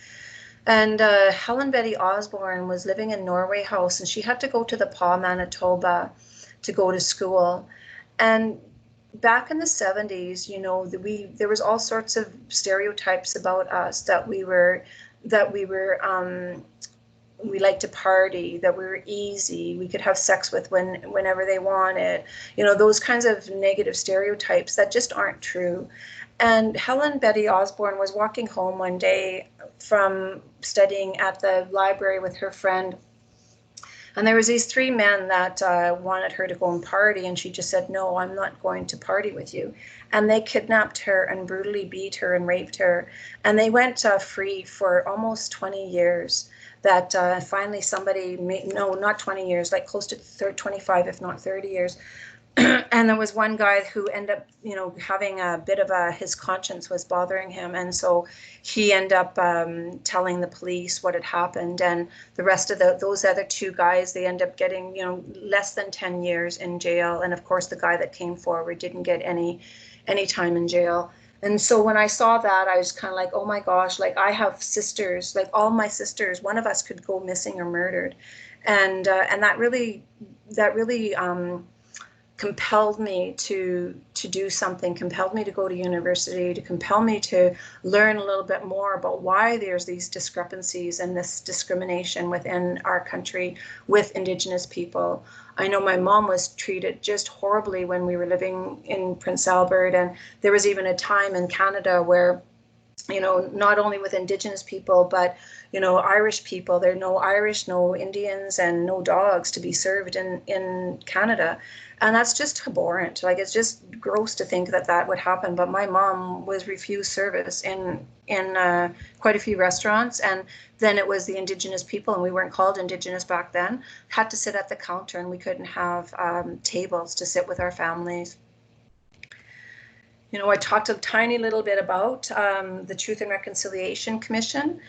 And Helen Betty Osborne was living in Norway House, and she had to go to the Pas, Manitoba to go to school. And back in the 70s, you know, there was all sorts of stereotypes about us, that we liked to party, that we were easy, we could have sex with whenever they wanted, you know, those kinds of negative stereotypes that just aren't true. And Helen Betty Osborne was walking home one day from studying at the library with her friend, and there was these 3 men that wanted her to go and party, and she just said, no, I'm not going to party with you. And they kidnapped her and brutally beat her and raped her, and they went free for almost 20 years. That finally somebody made, no, not 20 years, like close to 25, if not 30 years. And there was one guy who ended up, you know, having a bit of his conscience was bothering him. And so he ended up telling the police what had happened. And the rest of those other 2 guys, they end up getting, you know, less than 10 years in jail. And of course, the guy that came forward didn't get any time in jail. And so when I saw that, I was kind of like, oh my gosh, like I have sisters, like all my sisters, one of us could go missing or murdered. And that really compelled me to do something, compelled me to go to university, to compel me to learn a little bit more about why there's these discrepancies and this discrimination within our country with Indigenous people. I know my mom was treated just horribly when we were living in Prince Albert, and there was even a time in Canada where, you know, not only with Indigenous people, but, you know, Irish people, there are no Irish, no Indians, and no dogs to be served in Canada. And that's just abhorrent. Like, it's just gross to think that that would happen. But my mom was refused service in quite a few restaurants. And then it was the Indigenous people, and we weren't called Indigenous back then, had to sit at the counter, and we couldn't have tables to sit with our families. You know, I talked a tiny little bit about the Truth and Reconciliation Commission.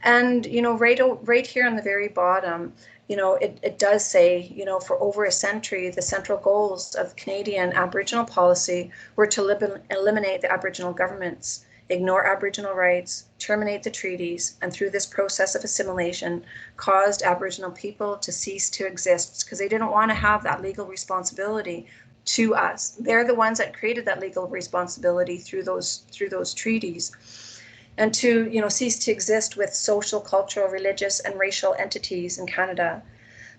And, you know, right here on the very bottom, you know, it does say, you know, for over a century, the central goals of Canadian Aboriginal policy were to eliminate the Aboriginal governments, ignore Aboriginal rights, terminate the treaties, and through this process of assimilation, caused Aboriginal people to cease to exist because they didn't want to have that legal responsibility to us. They're the ones that created that legal responsibility through those treaties. And to, you know, cease to exist with social, cultural, religious, and racial entities in Canada.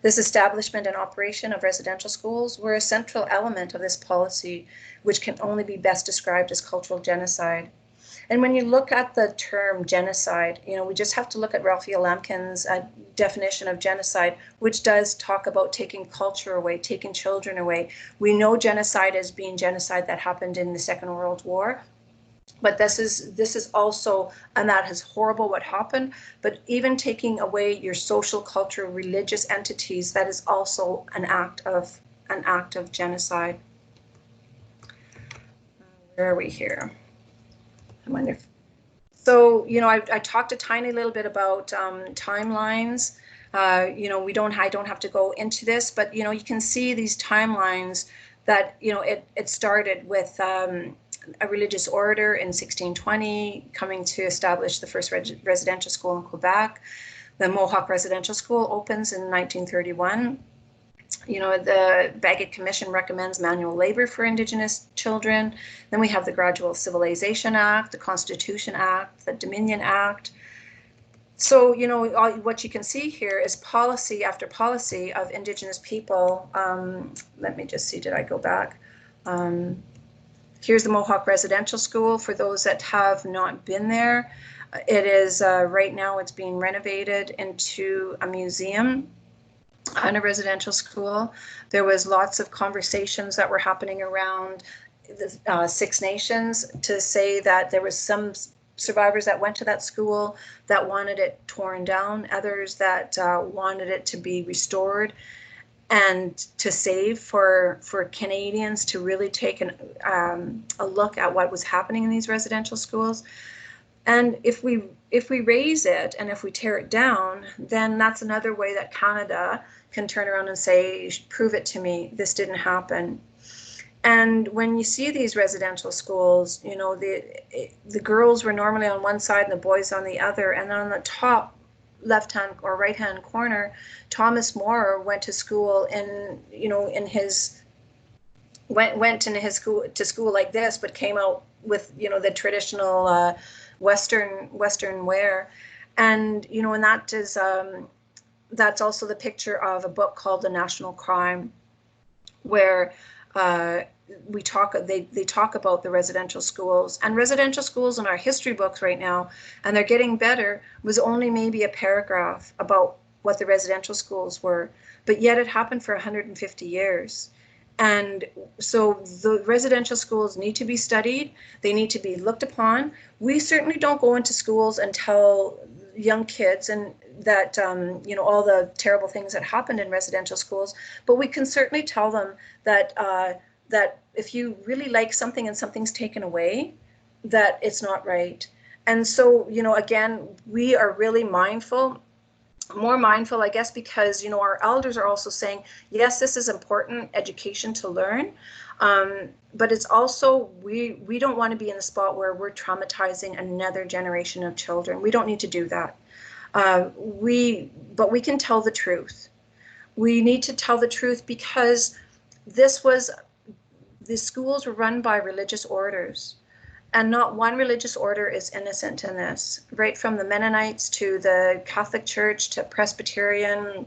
This establishment and operation of residential schools were a central element of this policy, which can only be best described as cultural genocide. And when you look at the term genocide, you know, we just have to look at Raphael Lemkin's definition of genocide, which does talk about taking culture away, taking children away. We know genocide as being genocide that happened in the Second World War. But this is also, and that is horrible what happened, but even taking away your social, cultural, religious entities, that is also an act of genocide. Where are we here? I wonder. So, you know, I talked a tiny little bit about timelines. You know, I don't have to go into this, but, you know, you can see these timelines that, you know, it started with a religious order in 1620 coming to establish the first residential school in Quebec. The Mohawk Residential School opens in 1931. You know, the Bagot Commission recommends manual labor for Indigenous children. Then we have the Gradual Civilization Act, the Constitution Act, the Dominion Act. So, you know, what you can see here is policy after policy of Indigenous people. Let me just see, did I go back? Here's the Mohawk Residential School for those that have not been there. It is, right now it's being renovated into a museum and a residential school. There was lots of conversations that were happening around the Six Nations to say that there was some survivors that went to that school that wanted it torn down, others that wanted it to be restored, and to save for Canadians to really take a look at what was happening in these residential schools. And if we raise it and if we tear it down, then that's another way that Canada can turn around and say, prove it to me, this didn't happen. And when you see these residential schools, you know, the girls were normally on one side and the boys on the other, and on the top left-hand or right-hand corner, Thomas More went to school in, you know, in his went into his school like this, but came out with, you know, the traditional Western wear. And, you know, and that is that's also the picture of a book called The National Crime, where they talk about the residential schools, and residential schools in our history books right now, and they're getting better, was only maybe a paragraph about what the residential schools were, but yet it happened for 150 years. And so the residential schools need to be studied. They need to be looked upon. We certainly don't go into schools and tell young kids and that, you know, all the terrible things that happened in residential schools, but we can certainly tell them that that if you really like something and something's taken away, that it's not right. And so, you know, again, we are really more mindful, I guess, because, you know, our elders are also saying, yes, this is important education to learn, but it's also, we don't want to be in the spot where we're traumatizing another generation of children. We don't need to do that. But we can tell the truth. We need to tell the truth because the schools were run by religious orders, and not one religious order is innocent in this, right from the Mennonites to the Catholic Church to Presbyterian,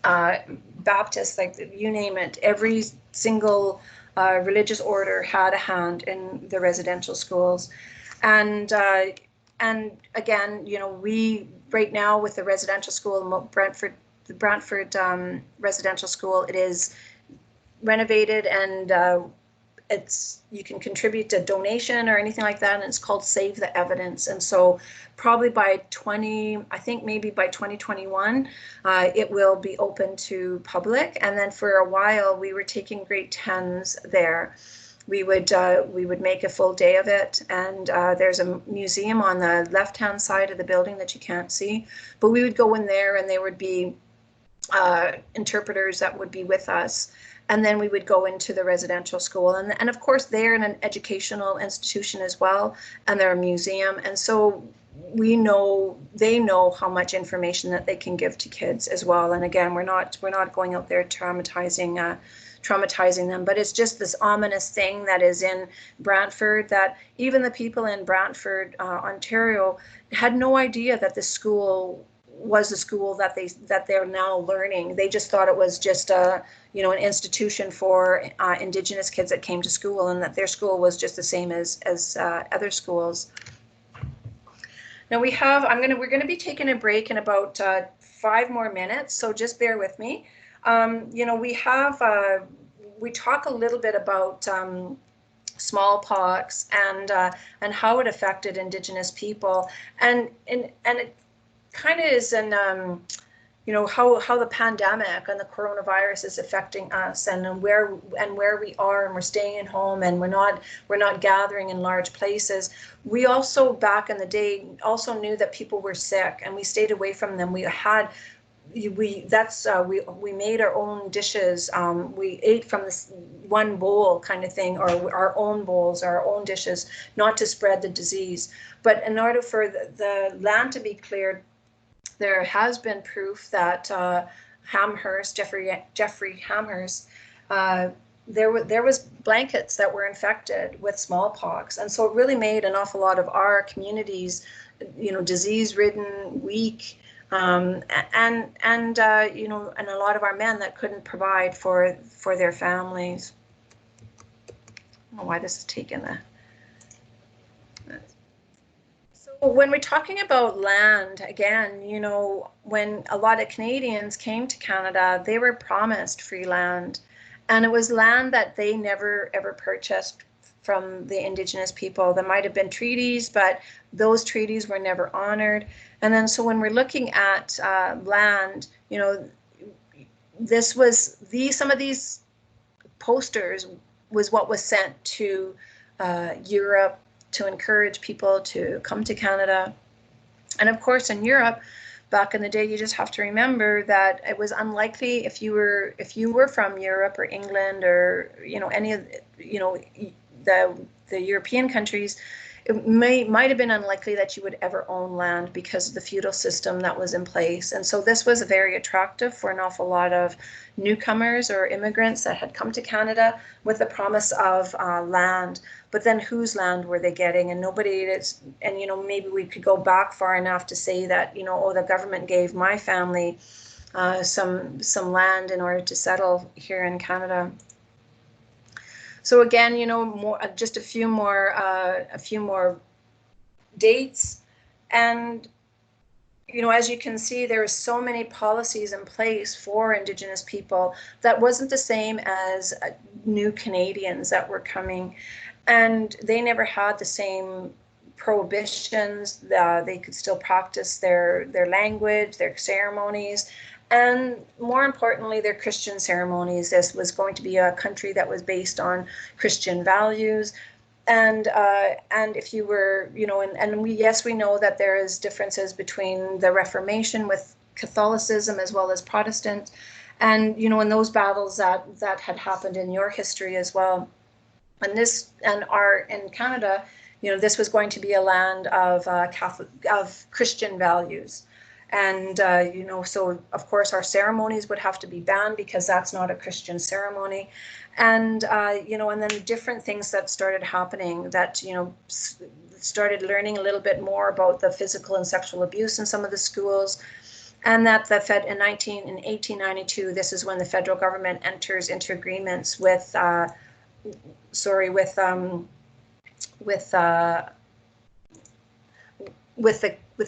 Baptist, like you name it. Every single religious order had a hand in the residential schools. And again, you know, we right now with the residential school, the Brantford residential school, it is renovated, and you can contribute a donation or anything like that, and it's called Save the Evidence. And so probably by maybe by 2021, it will be open to public. And then for a while, we were taking grade 10s there. We would make a full day of it, and there's a museum on the left-hand side of the building that you can't see, but we would go in there, and there would be interpreters that would be with us. And then we would go into the residential school. And of course, they're in an educational institution as well, and they're a museum. And so they know how much information that they can give to kids as well. And again, we're not going out there traumatizing them, but it's just this ominous thing that is in Brantford, that even the people in Brantford, Ontario, had no idea that this school was a school that they're now learning. They just thought it was just an institution for Indigenous kids that came to school, and that their school was just the same as other schools. Now we're going to be taking a break in about 5 more minutes, so just bear with me. We talk a little bit about smallpox and how it affected Indigenous people, and it kind of is in how the pandemic and the coronavirus is affecting us, and where we are, and we're staying at home, and we're not gathering in large places. We also back in the day also knew that people were sick, and we stayed away from them. We made our own dishes. We ate from this one bowl kind of thing, or our own bowls, our own dishes, not to spread the disease. But in order for the land to be cleared, there has been proof that Jeffrey Amherst, there was blankets that were infected with smallpox, and so it really made an awful lot of our communities, disease-ridden, weak, and a lot of our men that couldn't provide for their families. I don't know why this is taking the. So when we're talking about land, again, when a lot of Canadians came to Canada, they were promised free land. And it was land that they never, ever purchased from the Indigenous people. There might have been treaties, but those treaties were never honored. And then so when we're looking at land, some of these posters was what was sent to Europe to encourage people to come to Canada. And of course, in Europe, back in the day, you just have to remember that it was unlikely if you were from Europe or England or any of the European countries, it might have been unlikely that you would ever own land because of the feudal system that was in place. And so this was very attractive for an awful lot of newcomers or immigrants that had come to Canada with the promise of land. But then whose land were they getting? And maybe we could go back far enough to say that, the government gave my family some land in order to settle here in Canada. So again, just a few more dates, and as you can see, there are so many policies in place for Indigenous people that wasn't the same as new Canadians that were coming, and they never had the same prohibitions. They could still practice their language, their ceremonies. And more importantly, their Christian ceremonies. This was going to be a country that was based on Christian values. And if you were, we know that there is differences between the Reformation with Catholicism as well as Protestant, and in those battles that had happened in your history as well. And in Canada, this was going to be a land of Christian values. And, so of course our ceremonies would have to be banned because that's not a Christian ceremony. And, and then different things that started happening that, started learning a little bit more about the physical and sexual abuse in some of the schools. And that in 1892, this is when the federal government enters into agreements with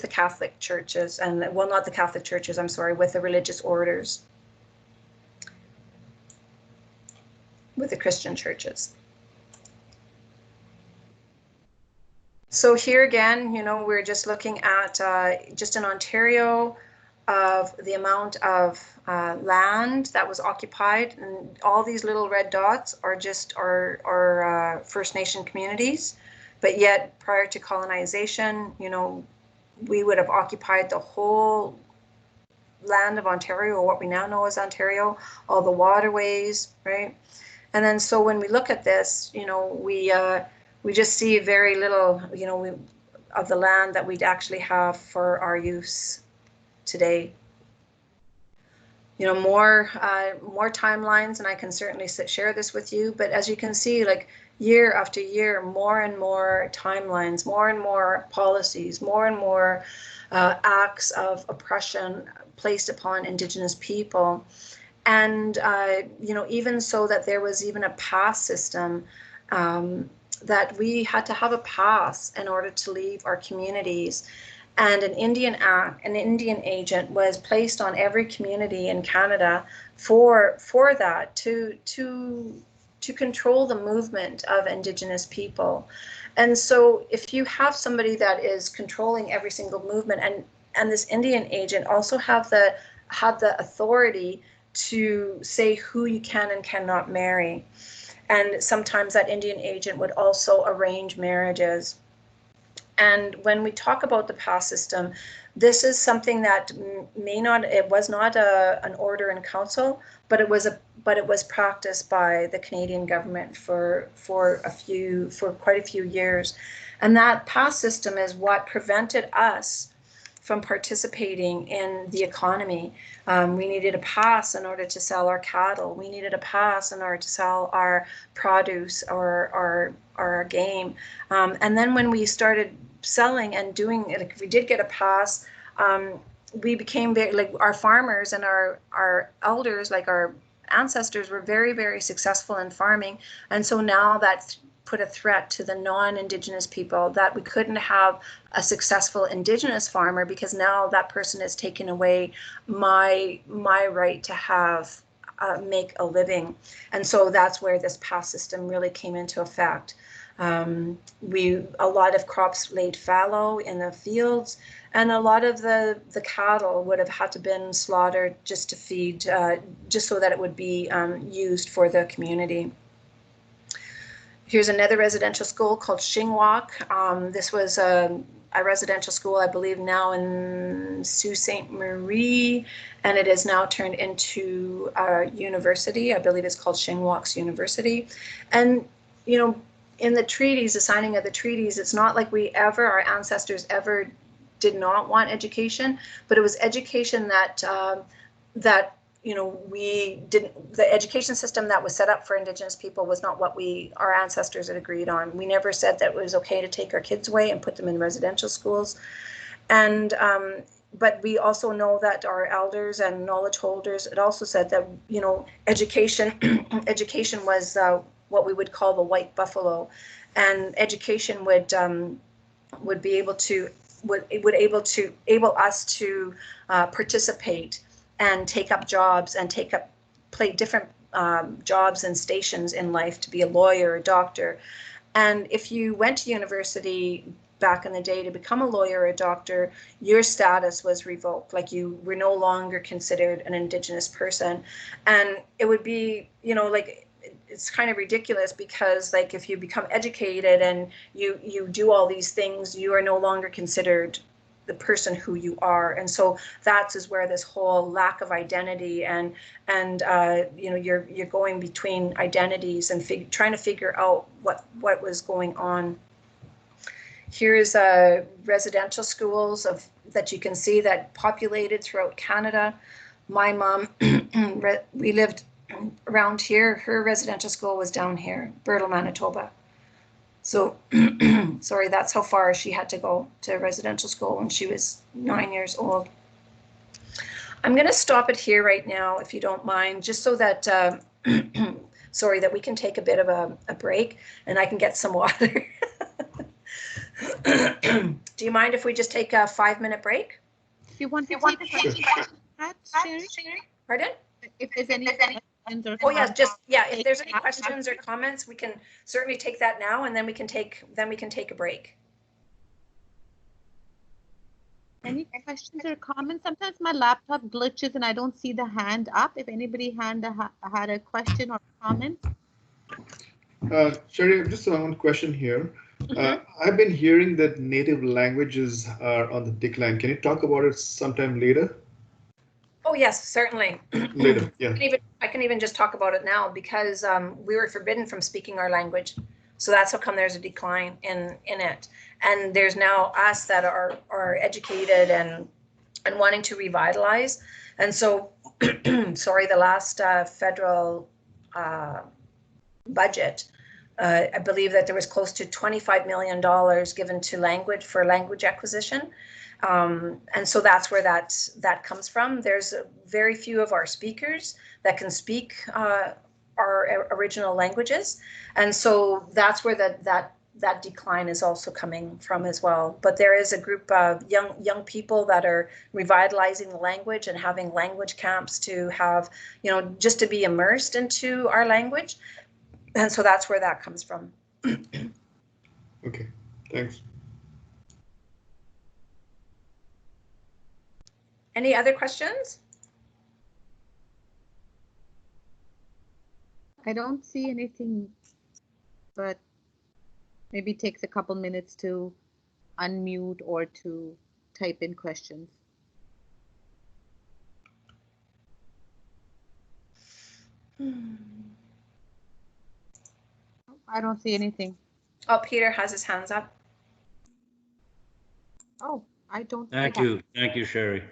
the Catholic churches, and not the Catholic churches, with the religious orders, with the Christian churches. So here again, we're just looking at just in Ontario of the amount of land that was occupied, and all these little red dots are just our First Nation communities. But yet prior to colonization, we would have occupied the whole land of Ontario, or what we now know as Ontario, all the waterways, right? And then so when we look at this, we just see very little, of the land that we'd actually have for our use today. More timelines, and I can certainly share this with you, but as you can see, like year after year, more and more timelines, more and more policies, more and more acts of oppression placed upon Indigenous people. And, even so that there was even a pass system, that we had to have a pass in order to leave our communities. And an Indian agent was placed on every community in Canada for that, to control the movement of Indigenous people. And so if you have somebody that is controlling every single movement, and this Indian agent also had the authority to say who you can and cannot marry. And sometimes that Indian agent would also arrange marriages. And when we talk about the pass system, this is something that it was not an order in council, but it was practiced by the Canadian government for quite a few years. And that pass system is what prevented us from participating in the economy. We needed a pass in order to sell our cattle. We needed a pass in order to sell our produce or our game. And then when we started selling and doing it, if we did get a pass, we became very, like, our farmers and our elders, like our ancestors, were very, very successful in farming. And so now that's put a threat to the non-Indigenous people, that we couldn't have a successful Indigenous farmer, because now that person has taken away my right to have make a living. And so that's where this pass system really came into effect. A lot of crops laid fallow in the fields, and a lot of the cattle would have had to been slaughtered just to feed, just so that it would be used for the community. Here's another residential school called Shingwak. This was a residential school, I believe, now in Sault Ste. Marie, and it is now turned into a university. I believe it's called Shingwak's University. And, you know, in the treaties, the signing of the treaties, it's not like our ancestors ever did not want education, but it was education that you know, the education system that was set up for Indigenous people was not what our ancestors had agreed on. We never said that it was okay to take our kids away and put them in residential schools. And, but we also know that our elders and knowledge holders, it also said that, you know, education was what we would call the white buffalo, and education would able us to participate and take up jobs and play different jobs and stations in life, to be a lawyer, a doctor. And if you went to university back in the day to become a lawyer or a doctor, your status was revoked. Like, you were no longer considered an Indigenous person. And it would be, you know, like, it's kind of ridiculous, because, like, if you become educated and you do all these things, you are no longer considered the person who you are. And so that is where this whole lack of identity and you know, you're going between identities and trying to figure out what was going on. Here's residential schools that you can see that populated throughout Canada. My mom, we lived around here. Her residential school was down here, Birtle, Manitoba. So, sorry, that's how far she had to go to residential school when she was 9 years old. I'm going to stop it here right now, if you don't mind, just so that, sorry, that we can take a bit of a break and I can get some water. Do you mind if we just take a 5-minute break? If you want to take a question, Pardon? If there's any questions or oh yes, if there's any questions or comments, we can certainly take that now, and then we can take a break. Any questions or comments? Sometimes my laptop glitches and I don't see the hand up. If anybody had a question or comment. Sherry, just one question here. I've been hearing that native languages are on the decline. Can you talk about it sometime later? Oh yes, certainly. Later, yeah. I can even just talk about it now, because we were forbidden from speaking our language. So that's how come there's a decline in it. And there's now us that are educated and wanting to revitalize. And so, sorry, the last federal budget, I believe that there was close to $25 million given to language acquisition. And so that's where that comes from. There's very few of our speakers that can speak our original languages. And so that's where that decline is also coming from as well. But there is a group of young people that are revitalizing the language and having language camps to have, you know, just to be immersed into our language. And so that's where that comes from. Okay, thanks. Any other questions? I don't see anything, but maybe it takes a couple minutes to unmute or to type in questions. I don't see anything. Oh, Peter has his hands up. Oh, I don't. Thank you, Sherry.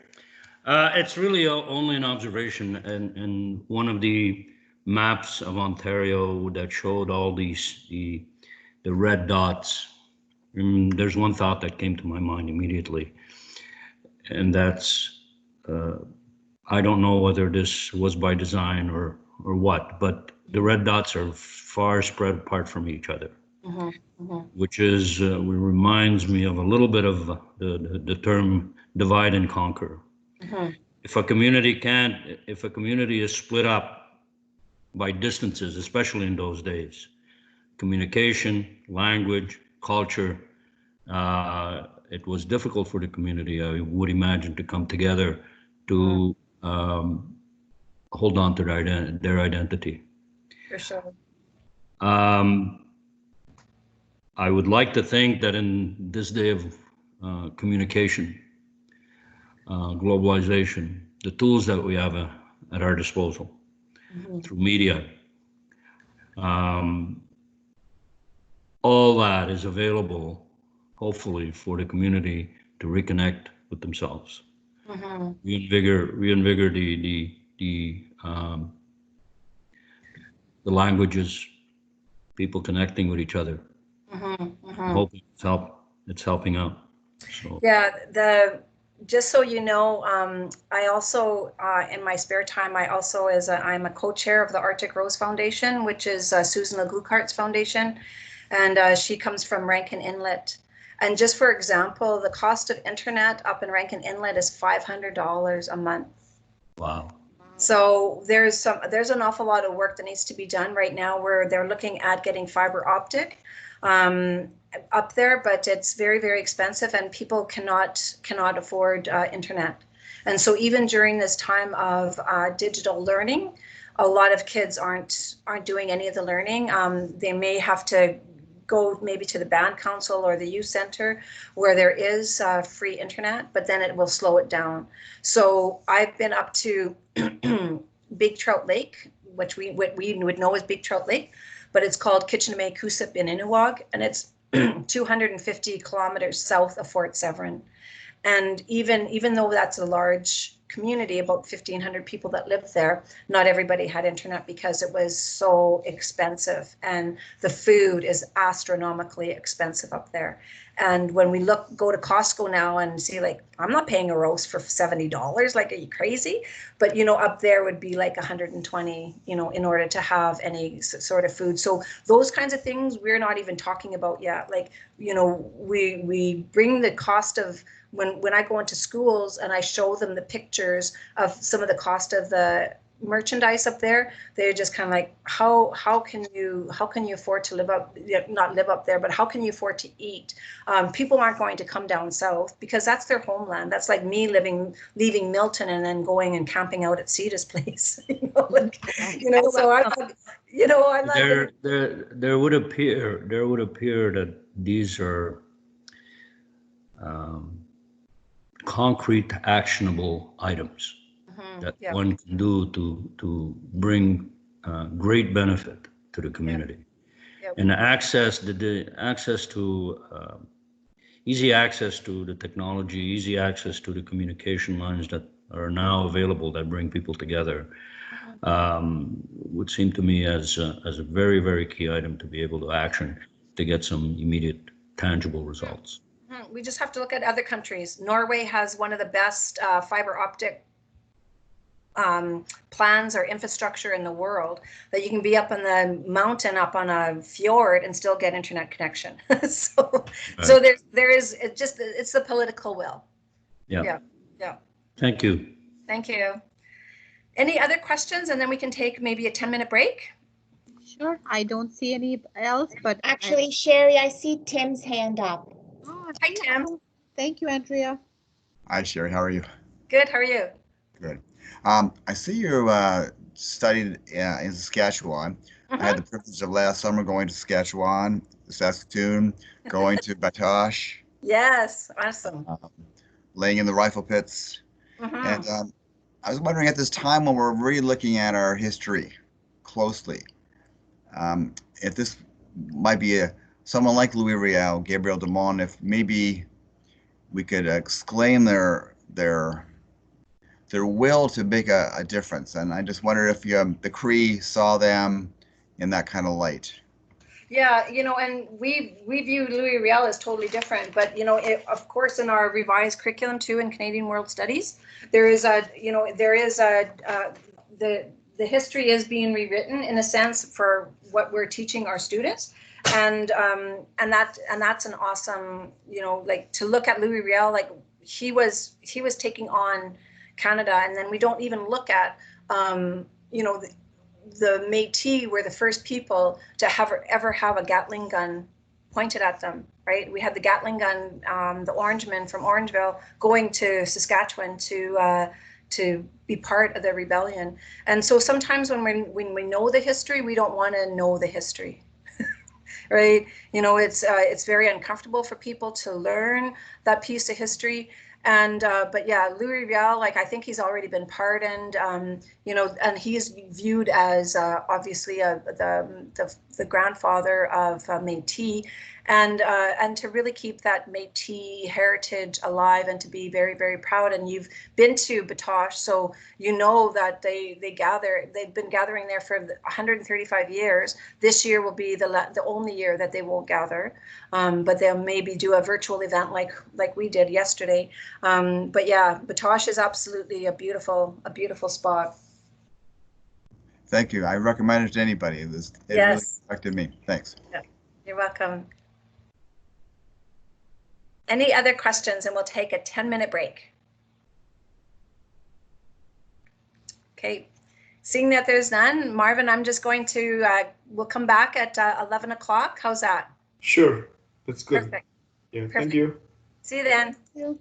It's really only an observation, and one of the maps of Ontario that showed all these the red dots. There's one thought that came to my mind immediately, and that's I don't know whether this was by design or what, but the red dots are far spread apart from each other, which is reminds me of a little bit of the term divide and conquer. If a community is split up by distances, especially in those days, communication, language, culture, it was difficult for the community, I would imagine, to come together to hold on to their identity. For sure. I would like to think that in this day of communication, globalization, the tools that we have at our disposal through media, all that is available, hopefully, for the community to reconnect with themselves, reinvigor the languages, people connecting with each other. Hoping it's helping out. So. Yeah, just so you know, I also, in my spare time, I'm a co-chair of the Arctic Rose Foundation, which is Susan LeGluckart's foundation, and she comes from Rankin Inlet. And just for example, the cost of internet up in Rankin Inlet is $500 a month. Wow. So there's an awful lot of work that needs to be done right now, where they're looking at getting fiber optic up there, but it's very, very expensive, and people cannot afford internet. And so even during this time of digital learning, a lot of kids aren't doing any of the learning. They may have to go maybe to the band council or the youth center where there is free internet, but then it will slow it down. So I've been up to Big Trout Lake, which we would know as Big Trout Lake, but it's called Kitchename Kusip in Innuwag, and it's 250 kilometers south of Fort Severn. And even though that's a large community, about 1,500 people that lived there, not everybody had internet because it was so expensive, and the food is astronomically expensive up there. And when we go to Costco now and see, like, I'm not paying a roast for $70, like, are you crazy? But, up there would be like 120, in order to have any sort of food. So those kinds of things we're not even talking about yet. Like, we bring the cost of, when I go into schools and I show them the pictures of some of the cost of the merchandise up there, they're just kind of like, how can you afford to not live up there, but how can you afford to eat? People aren't going to come down south because that's their homeland. That's like me leaving Milton and then going and camping out at Ceda's place. So I'm not. There would appear that these are concrete, actionable items that one can do to bring great benefit to the community, and easy access to the technology, easy access to the communication lines that are now available that bring people together, would seem to me as a very, very key item to be able to action to get some immediate, tangible results. We just have to look at other countries. Norway has one of the best fiber optic plans or infrastructure in the world, that you can be up on the mountain, up on a fjord, and still get internet connection. So there is, it's the political will. Yeah. Thank you. Thank you. Any other questions? And then we can take maybe a 10-minute break. Sure. I don't see any else, but actually, Sherry, I see Tim's hand up. Oh, hi, Tim. Thank you, Andrea. Hi, Sherry. How are you? Good. How are you? Good. I see you studied in Saskatchewan. I had the privilege of last summer going to Saskatchewan, Saskatoon, going to Batoche. Yes, awesome. Laying in the rifle pits. And I was wondering, at this time when we're really looking at our history closely, if this might be someone like Louis Riel, Gabriel Dumont, if maybe we could exclaim their will to make a difference. And I just wondered if the Cree saw them in that kind of light. Yeah, and we view Louis Riel as totally different, but of course, in our revised curriculum too in Canadian World Studies, there is the history is being rewritten in a sense for what we're teaching our students, and that's an awesome, like to look at Louis Riel, like he was taking on Canada, and then we don't even look at the Métis were the first people to ever have a Gatling gun pointed at them, right? We had the Gatling gun, the Orangemen from Orangeville going to Saskatchewan to be part of the rebellion. And so sometimes when we know the history, we don't want to know the history. Right? It's very uncomfortable for people to learn that piece of history. And but yeah, Louis Riel, like I think he's already been pardoned, and he's viewed as obviously the grandfather of Métis, and to really keep that Métis heritage alive and to be very, very proud. And you've been to Batoche, so you know that they've been gathering there for 135 years. This year will be the only year that they won't gather, but they'll maybe do a virtual event like we did yesterday. But yeah, Batoche is absolutely a beautiful spot. Thank you. I recommend it to anybody. It really affected me. Thanks. Yeah, you're welcome. Any other questions? And we'll take a 10-minute break. Okay. Seeing that there's none, Marvin, I'm just going to, we'll come back at 11 o'clock. How's that? Sure. That's good. Perfect. Yeah. Perfect. Thank you. See you then. Thank you.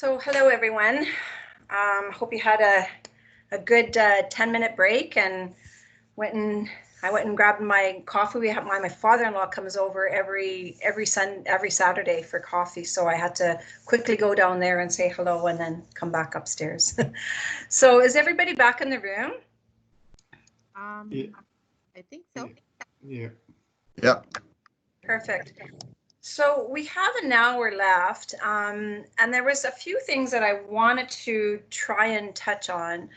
So hello, everyone. Hope you had a good 10-minute break and I went and grabbed my coffee. My father-in-law comes over every Saturday for coffee, so I had to quickly go down there and say hello and then come back upstairs. So is everybody back in the room? Yeah. I think so. Yeah. Yep. Perfect. So we have an hour left, and there was a few things that I wanted to try and touch on.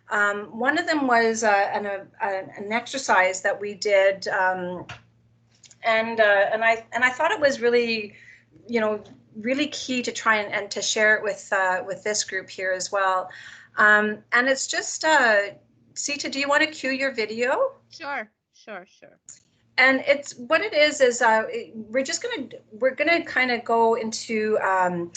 One of them was an exercise that we did, and I thought it was really, really key to try and to share it with this group here as well. And it's just, Sita, do you want to cue your video? Sure. And it's what it is we're gonna kind of go into a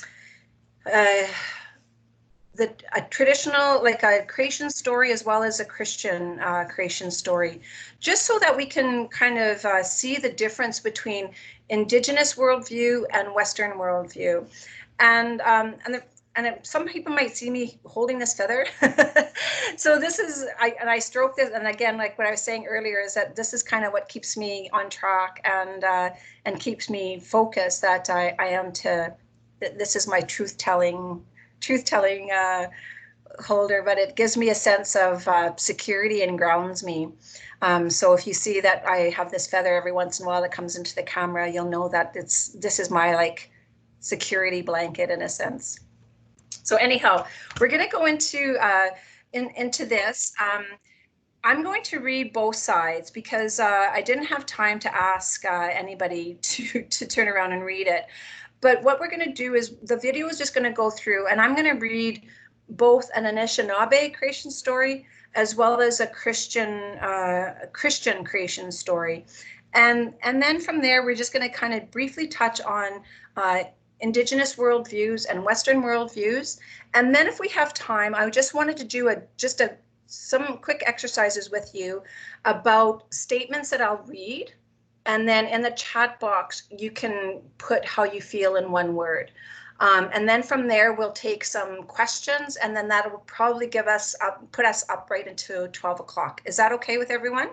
traditional, like a creation story as well as a Christian creation story, just so that we can kind of see the difference between Indigenous worldview and Western worldview. And some people might see me holding this feather. So this is, I stroke this, and again, like what I was saying earlier, is that this is kind of what keeps me on track and keeps me focused, that this is my truth-telling holder, but it gives me a sense of security and grounds me. So if you see that I have this feather every once in a while that comes into the camera, you'll know that this is my like security blanket in a sense. So anyhow, we're going to go into this. I'm going to read both sides because I didn't have time to ask anybody to turn around and read it. But what we're going to do is the video is just going to go through, and I'm going to read both an Anishinaabe creation story as well as a Christian creation story. And then from there, we're just going to kind of briefly touch on Indigenous worldviews and Western worldviews. And then if we have time, I just wanted to do some quick exercises with you about statements that I'll read. And then in the chat box, you can put how you feel in one word. And then from there, we'll take some questions, and then that will probably put us up right into 12 o'clock. Is that okay with everyone?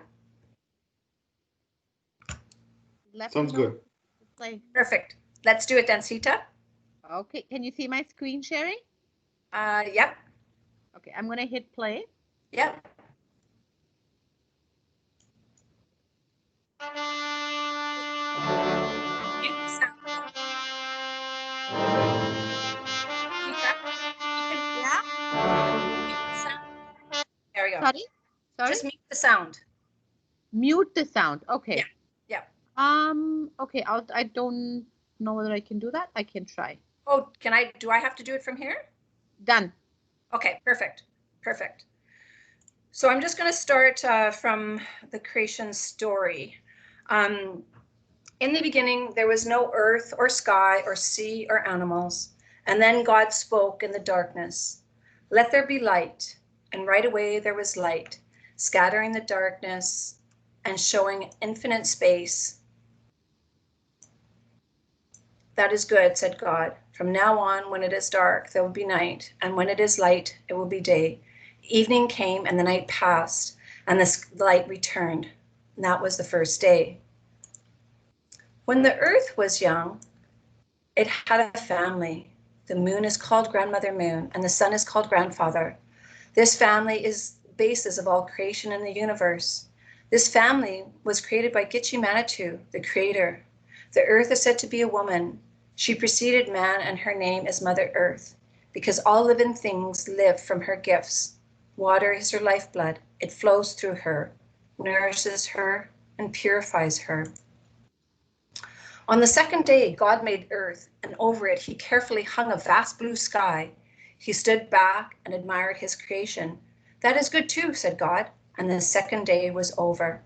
Sounds good. Perfect. Let's do it then, Sita. Okay, can you see my screen sharing? Yep. Okay, I'm going to hit play. Yep. There we go. Sorry? Just mute the sound. Mute the sound. Okay. Yeah. Okay, I don't know whether I can do that. I can try. Oh, do I have to do it from here? Done. Okay, perfect. So I'm just going to start from the creation story. In the beginning, there was no earth or sky or sea or animals. And then God spoke in the darkness, "Let there be light." And right away there was light, scattering the darkness and showing infinite space. "That is good," said God. "From now on, when it is dark, there will be night. And when it is light, it will be day." Evening came and the night passed, and the light returned. And that was the first day. When the earth was young, it had a family. The moon is called Grandmother Moon, and the sun is called Grandfather. This family is the basis of all creation in the universe. This family was created by Gitche Manitou, the creator. The earth is said to be a woman. She preceded man, and her name is Mother Earth, because all living things live from her gifts. Water is her lifeblood. It flows through her, nourishes her, and purifies her. On the second day, God made earth, and over it he carefully hung a vast blue sky. He stood back and admired his creation. "That is good too," said God, and the second day was over.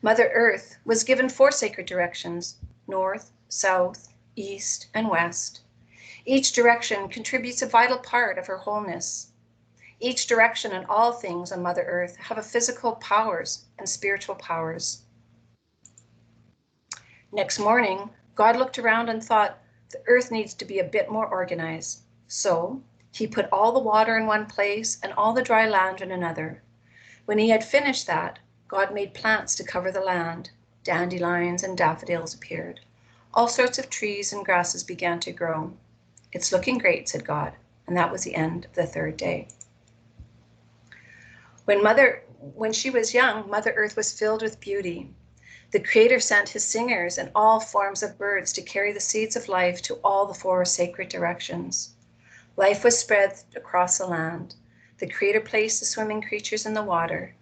Mother Earth was given 4 sacred directions: north, south, east, and west. Each direction contributes a vital part of her wholeness. Each direction and all things on Mother Earth have a physical powers and spiritual powers. Next morning, God looked around and thought, The earth needs to be a bit more organized. So he put all the water in one place and all the dry land in another. When he had finished that, God made plants to cover the land. Dandelions and daffodils appeared. All sorts of trees and grasses began to grow. It's looking great, said God, and that was the end of the third day. When she was young, Mother Earth was filled with beauty. The Creator sent his singers and all forms of birds to carry the seeds of life to all the four sacred directions. Life was spread across the land. The Creator placed the swimming creatures in the water,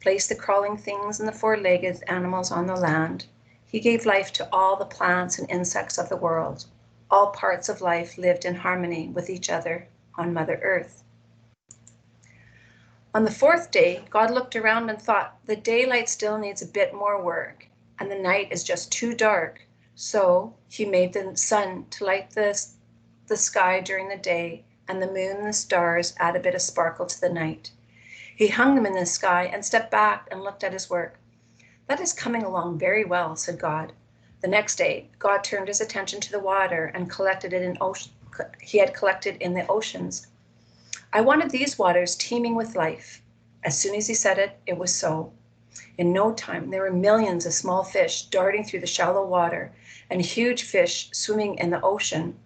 placed the crawling things and the four-legged animals on the land. He gave life to all the plants and insects of the world. All parts of life lived in harmony with each other on Mother Earth. On the fourth day, God looked around and thought, the daylight still needs a bit more work, and the night is just too dark. So he made the sun to light the sky during the day, and the moon and the stars add a bit of sparkle to the night. He hung them in the sky and stepped back and looked at his work. That is coming along very well, said God. The next day, God turned his attention to the water and collected it in he had collected in the oceans. I wanted these waters teeming with life. As soon as he said it, it was so. In no time, there were millions of small fish darting through the shallow water and huge fish swimming in the ocean.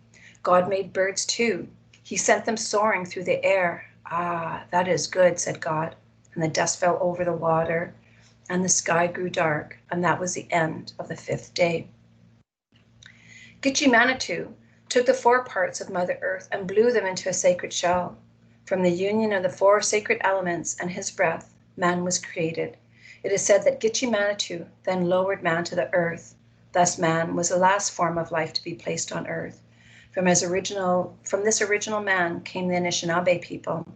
God made birds too. He sent them soaring through the air. Ah, that is good, said God. And the dust fell over the water, and the sky grew dark, and that was the end of the fifth day. Gitche Manitou took the 4 parts of Mother Earth and blew them into a sacred shell. From the union of the 4 sacred elements and his breath, man was created. It is said that Gitche Manitou then lowered man to the earth. Thus man was the last form of life to be placed on earth. From this original man came the Anishinaabe people.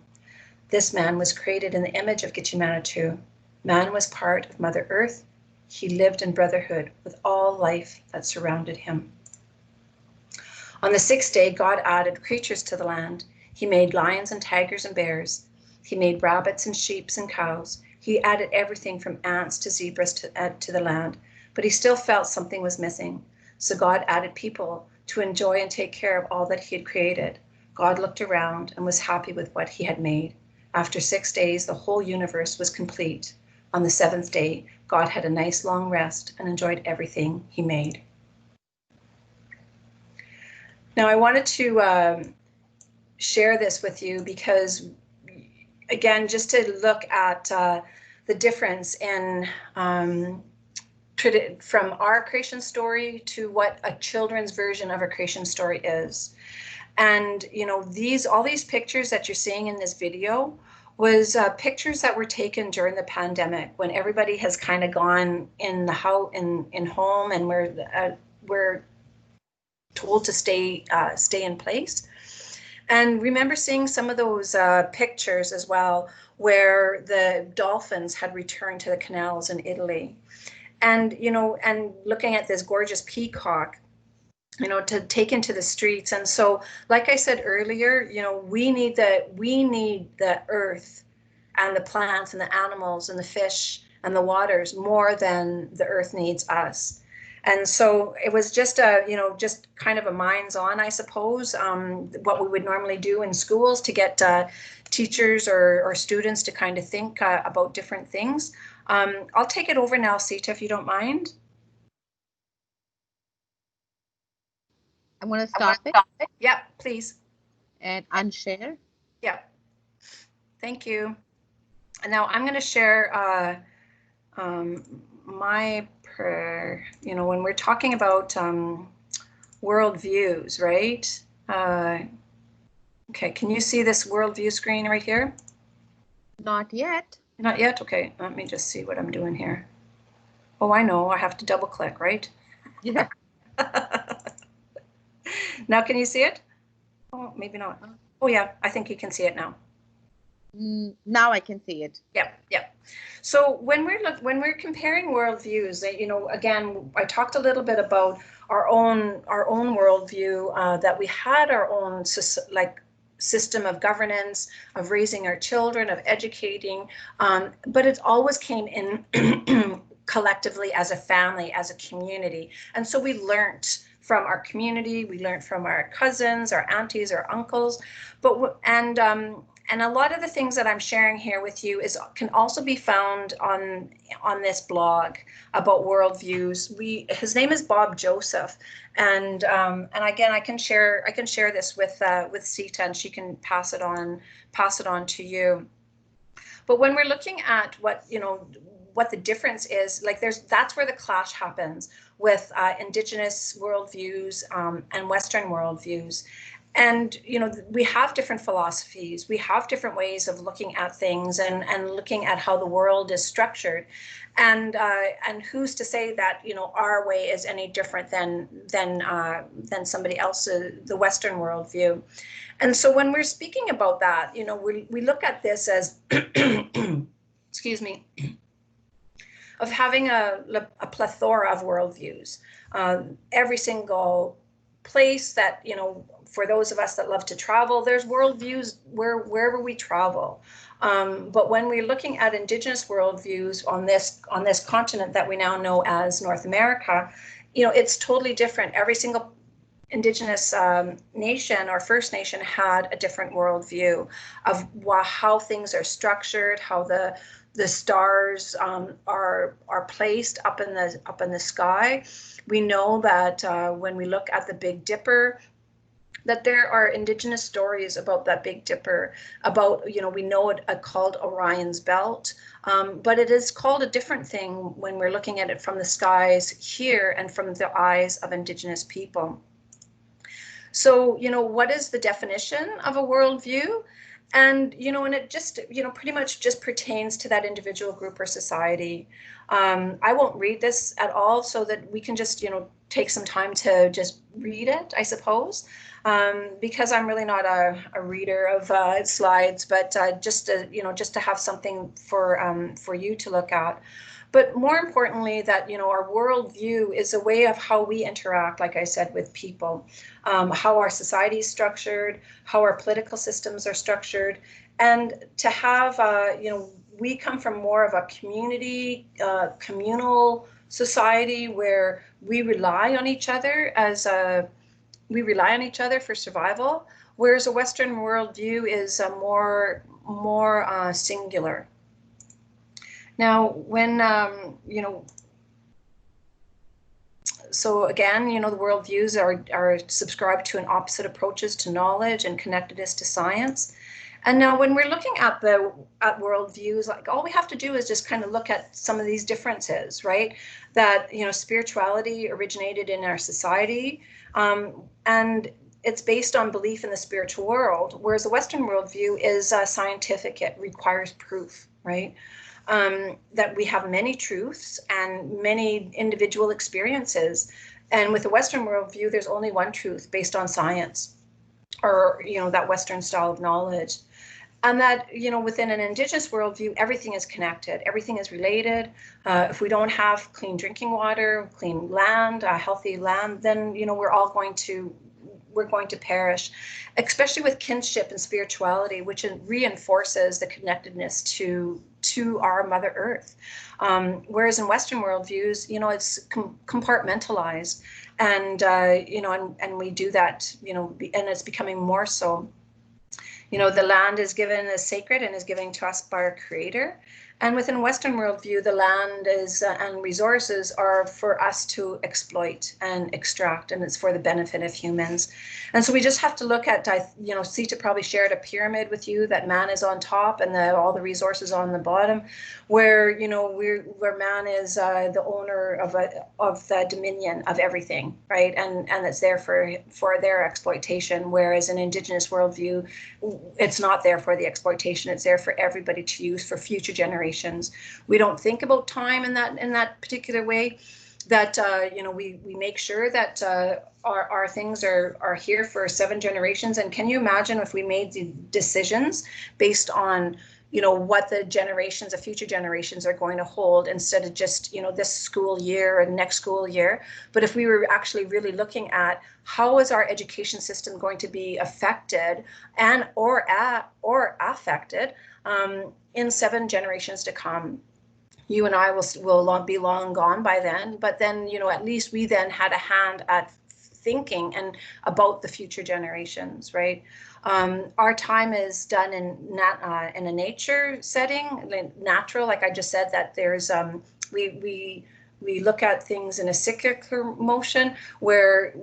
This man was created in the image of Gitche Manitou. Man was part of Mother Earth. He lived in brotherhood with all life that surrounded him. On the 6th day, God added creatures to the land. He made lions and tigers and bears. He made rabbits and sheep and cows. He added everything from ants to zebras to the land, but he still felt something was missing. So God added people to enjoy and take care of all that he had created. God looked around and was happy with what he had made. After 6 days, the whole universe was complete. On the 7th day, God had a nice long rest and enjoyed everything he made. Now, I wanted to share this with you because, again, just to look at the difference in from our creation story to what a children's version of a creation story is. And, you know, all these pictures that you're seeing in this video was pictures that were taken during the pandemic when everybody has kind of gone in the house, in home, and we're told to stay in place. And remember seeing some of those pictures as well, where the dolphins had returned to the canals in Italy. And, you know, and looking at this gorgeous peacock, you know, to take into the streets. And so, like I said earlier, you know, we need the earth and the plants and the animals and the fish and the waters more than the earth needs us. And so it was just just kind of a minds on, I suppose, what we would normally do in schools to get teachers or students to kind of think about different things. I'll take it over now, Sita, if you don't mind. I'm going to stop it. Yeah, please. And unshare. Yeah. Thank you. And now I'm going to share my prayer. You know, when we're talking about worldviews, right? Okay, can you see this worldview screen right here? Not yet. Not yet? Okay, let me just see what I'm doing here. Oh, I know, I have to double click, right? Yeah. Now can you see it? Oh, maybe not. Oh yeah, I think you can see it now. Now I can see it. Yeah, yeah. So when we're comparing worldviews, you know, again, I talked a little bit about our own worldview, that we had our own system of governance, of raising our children, of educating, but it always came in collectively as a family, as a community, and so we learned from our community, we learn from our cousins, our aunties, our uncles, and a lot of the things that I'm sharing here with you can also be found on this blog about worldviews. His name is Bob Joseph, and again, I can share this with Sita, and she can pass it on to you. But when we're looking at what the difference is, like that's where the clash happens with Indigenous worldviews and Western worldviews. And, we have different philosophies, we have different ways of looking at things and looking at how the world is structured. And who's to say that, our way is any different than somebody else's, the Western worldview. And so when we're speaking about that, we look at this as, excuse me, of having a plethora of worldviews. Every single place that, for those of us that love to travel, there's worldviews wherever we travel. But when we're looking at Indigenous worldviews on this continent that we now know as North America, it's totally different. Every single Indigenous nation or First Nation had a different worldview of how things are structured, how the stars are placed up in the sky. We know that when we look at the Big Dipper, that there are Indigenous stories about that Big Dipper, about, we know it called Orion's Belt, but it is called a different thing when we're looking at it from the skies here and from the eyes of Indigenous people. So, what is the definition of a worldview? And, and it just, pretty much just pertains to that individual group or society. I won't read this at all so that we can just, take some time to just read it, I suppose, because I'm really not a reader of slides, but just to have something for you to look at. But more importantly, that, our worldview is a way of how we interact, like I said, with people, how our society is structured, how our political systems are structured, and to have, we come from more of a communal society where we rely on each other for survival, whereas a Western worldview is more singular. Now, when, so again, the worldviews are subscribed to an opposite approaches to knowledge and connectedness to science. And now when we're looking at worldviews, like all we have to do is just kind of look at some of these differences, right? That, spirituality originated in our society, and it's based on belief in the spiritual world, whereas the Western worldview is scientific, it requires proof, right? That we have many truths and many individual experiences. And with the Western worldview, there's only one truth based on science, or, that Western style of knowledge. And that, within an Indigenous worldview, everything is connected, everything is related. If we don't have clean drinking water, clean land, healthy land, then, we're going to perish, especially with kinship and spirituality, which reinforces the connectedness to our Mother Earth. Whereas in Western worldviews, it's compartmentalized, and and we do that, and it's becoming more so. The land is given as sacred and is given to us by our Creator. And within Western worldview, the land is and resources are for us to exploit and extract, and it's for the benefit of humans. And so we just have to look at, Sita probably shared a pyramid with you that man is on top and all the resources on the bottom, where where man is the owner of the dominion of everything, right? And it's there for their exploitation. Whereas in Indigenous worldview, it's not there for the exploitation; it's there for everybody to use for future generations. We don't think about time in that particular way. That we make sure that our things are here for 7 generations. And can you imagine if we made the decisions based on what the future generations are going to hold, instead of just this school year and next school year? But if we were actually really looking at how is our education system going to be affected or affected in 7 generations to come. You and I will be long gone by then, but then, at least we then had a hand at thinking and about the future generations, right? Our time is done in a nature setting, natural, like I just said, that there's we look at things in a cyclical motion where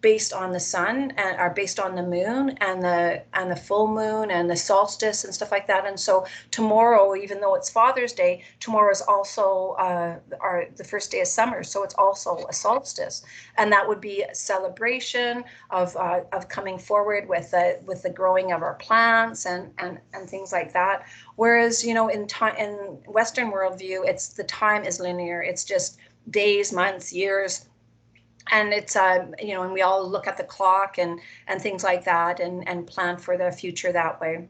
based on the sun and are based on the moon and the full moon and the solstice and stuff like that. And so tomorrow, even though it's Father's Day, tomorrow is also the first day of summer, so it's also a solstice, and that would be a celebration of coming forward with the growing of our plants and things like that. Whereas, you know, in Western worldview, it's the time is linear. It's just days, months, years. And it's, you know, and we all look at the clock and things like that and plan for the future that way.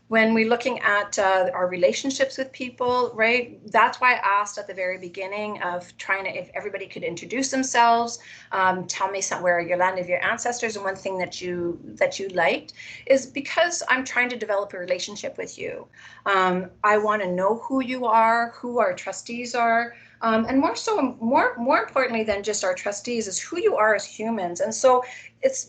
When we're looking at our relationships with people, right, that's why I asked at the very beginning of trying to, if everybody could introduce themselves, tell me where your land of your ancestors, and one thing that you liked is because I'm trying to develop a relationship with you. I want to know who you are, who our trustees are, and more importantly than just our trustees is who you are as humans. And so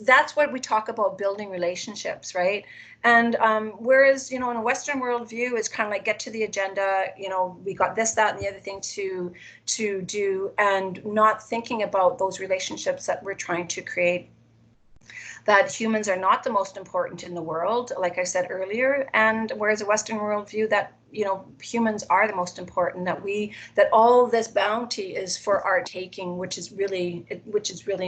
that's what we talk about, building relationships, right? And whereas, you know, in a Western worldview, it's kind of like get to the agenda, you know, we got this, that, and the other thing to do, and not thinking about those relationships that we're trying to create. That humans are not the most important in the world, like I said earlier, and whereas a Western worldview that, you know, humans are the most important, that all this bounty is for our taking, which is really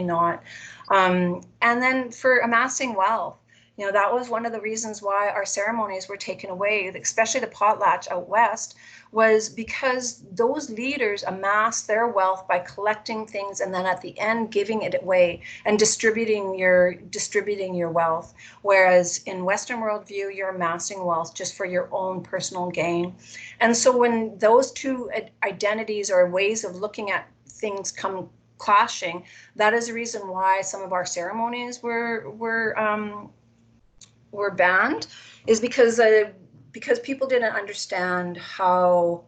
not. And then for amassing wealth, you know, that was one of the reasons why our ceremonies were taken away, especially the potlatch out west, was because those leaders amassed their wealth by collecting things and then at the end giving it away and distributing your wealth. Whereas in Western worldview, you're amassing wealth just for your own personal gain. And so when those two identities or ways of looking at things come clashing, that is the reason why some of our ceremonies were banned, is because people didn't understand how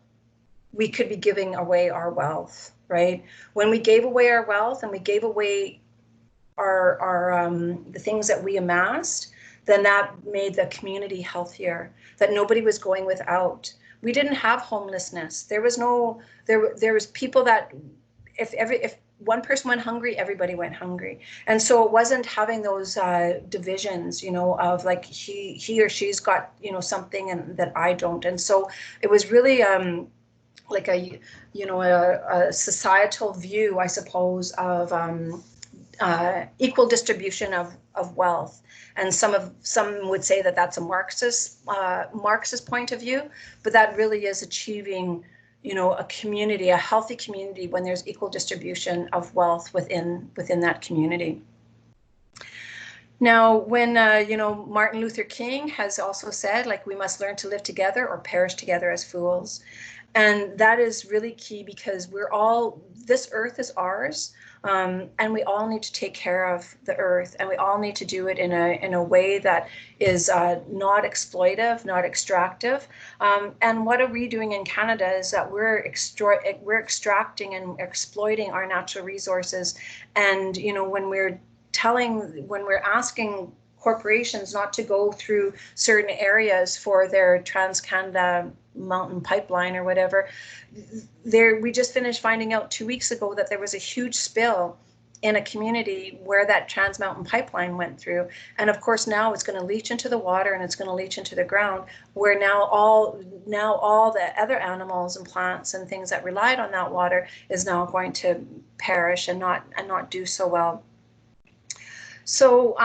we could be giving away our wealth, right? When we gave away our wealth and we gave away our the things that we amassed, then that made the community healthier, that nobody was going without. We didn't have homelessness. There was people that if one person went hungry, everybody went hungry. And so it wasn't having those divisions, you know, of like he or she's got, you know, something and that I don't. And so it was really like a societal view, I suppose, of equal distribution of wealth. And some would say that that's a Marxist point of view, but that really is achieving, you know, a community, a healthy community, when there's equal distribution of wealth within that community. Now, when, you know, Martin Luther King has also said, like, we must learn to live together or perish together as fools. And that is really key because this earth is ours. And we all need to take care of the earth, and we all need to do it in a way that is not exploitive, not extractive. And what are we doing in Canada is that we're extracting and exploiting our natural resources. And, you know, when we're asking corporations not to go through certain areas for their Trans-Canada Mountain Pipeline or whatever, we just finished finding out 2 weeks ago that there was a huge spill in a community where that Trans Mountain Pipeline went through. And of course now it's going to leach into the water and it's going to leach into the ground, where now all the other animals and plants and things that relied on that water is now going to perish and not do so well. So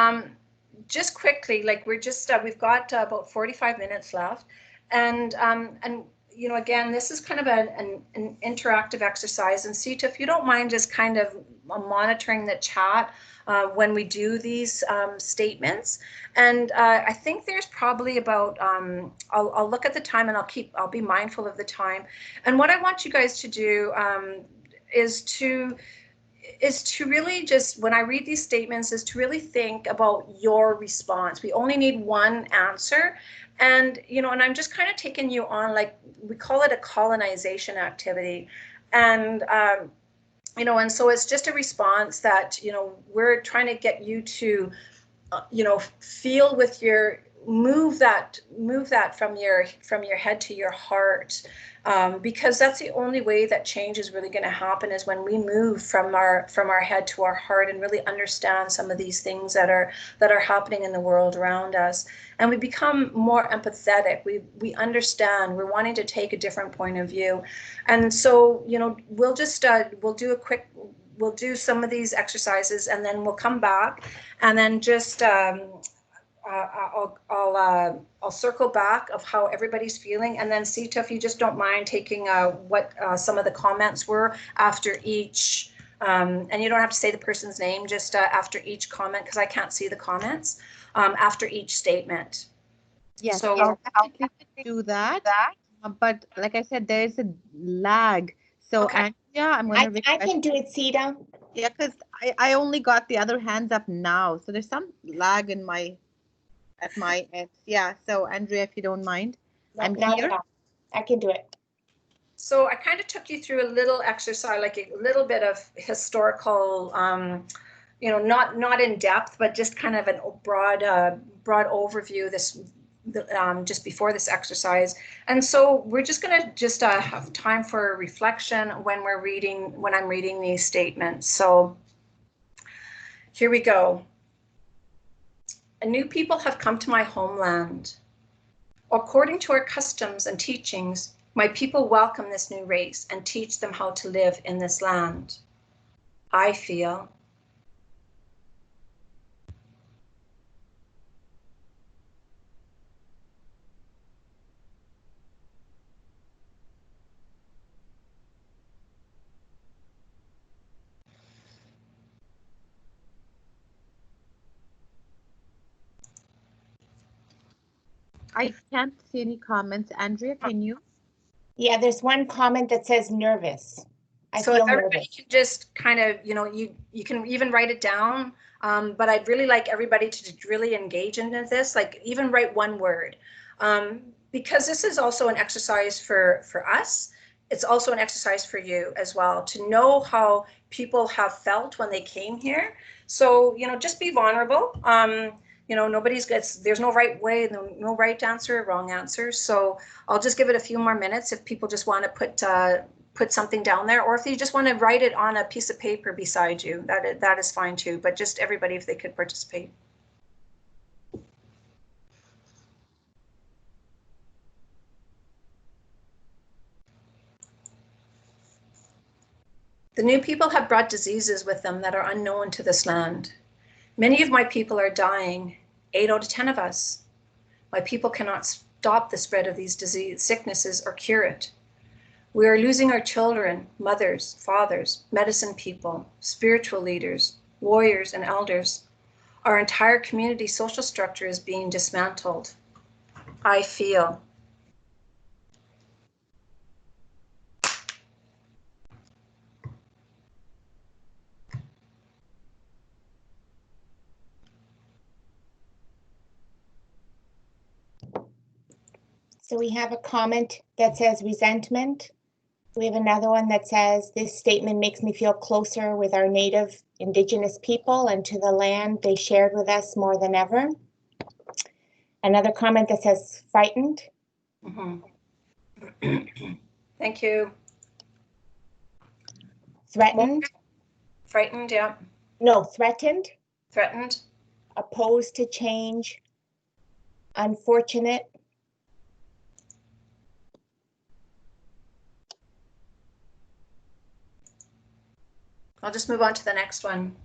just quickly, like we've got about 45 minutes left, and you know, again, this is kind of an interactive exercise. And Sita, if you don't mind just kind of monitoring the chat when we do these statements. And I think there's probably about, I'll look at the time and I'll be mindful of the time. And what I want you guys to do is to really just, when I read these statements, is to really think about your response. We only need one answer. And, you know, and I'm just kind of taking you on, like, we call it a colonization activity. And you know, and so it's just a response that, you know, we're trying to get you to, you know, feel with your, move that from your head to your heart, because that's the only way that change is really going to happen, is when we move from our head to our heart and really understand some of these things that are happening in the world around us, and we become more empathetic. We understand. We're wanting to take a different point of view, and so, you know, we'll just we'll do some of these exercises, and then we'll come back, and then just I'll circle back of how everybody's feeling, and then Sita, if you just don't mind taking what some of the comments were after each, and you don't have to say the person's name, just after each comment, because I can't see the comments, after each statement. Yes, So I'll definitely do that. But like I said, there is a lag. So Okay. Andrea, I'm going to I can do it, Sita. Yeah, because I only got the other hands up now. So there's some lag in at my end. Yeah. So Andrea, if you don't mind, No, I'm not here. at all. I can do it. So I kind of took you through a little exercise, like a little bit of historical, you know, not in depth, but just kind of a broad overview. Just before this exercise, and so we're just going to have time for reflection when I'm reading these statements. So here we go. A new people have come to my homeland. According to our customs and teachings, my people welcome this new race and teach them how to live in this land. I feel I can't see any comments. Andrea, can you? Yeah, there's one comment that says nervous. I so feel if everybody nervous. can just kind of, you know, you can even write it down, but I'd really like everybody to really engage into this, like even write one word, because this is also an exercise for us. It's also an exercise for you as well, to know how people have felt when they came here. So, you know, just be vulnerable. You know, there's no right way, no right answer, wrong answer. So I'll just give it a few more minutes if people just want to put something down there, or if you just want to write it on a piece of paper beside you, that is fine too. But just everybody, if they could participate. The new people have brought diseases with them that are unknown to this land. Many of my people are dying, 8 out of 10 of us. My people cannot stop the spread of these sicknesses or cure it. We are losing our children, mothers, fathers, medicine people, spiritual leaders, warriors, and elders. Our entire community social structure is being dismantled. I feel. So we have a comment that says resentment. We have another one that says, this statement makes me feel closer with our native Indigenous people and to the land they shared with us more than ever. Another comment that says frightened. Thank you. Threatened. Frightened, yeah. No, threatened. Threatened. Opposed to change. Unfortunate. I'll just move on to the next one.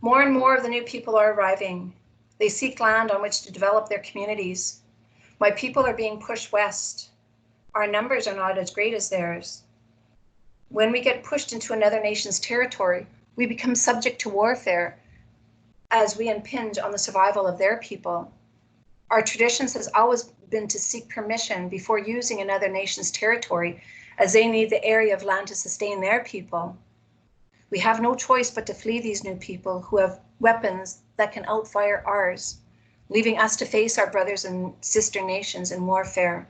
More and more of the new people are arriving. They seek land on which to develop their communities. My people are being pushed west. Our numbers are not as great as theirs. When we get pushed into another nation's territory, we become subject to warfare as we impinge on the survival of their people. Our traditions has always been to seek permission before using another nation's territory, as they need the area of land to sustain their people. We have no choice but to flee these new people who have weapons that can outfire ours, leaving us to face our brothers and sister nations in warfare.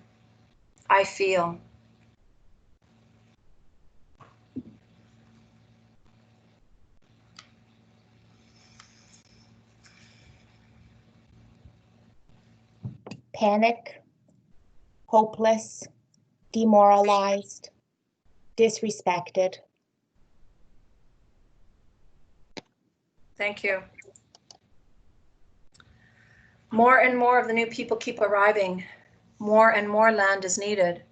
I feel. panic, hopeless, demoralized, disrespected. Thank you. More and more of the new people keep arriving. More and more land is needed.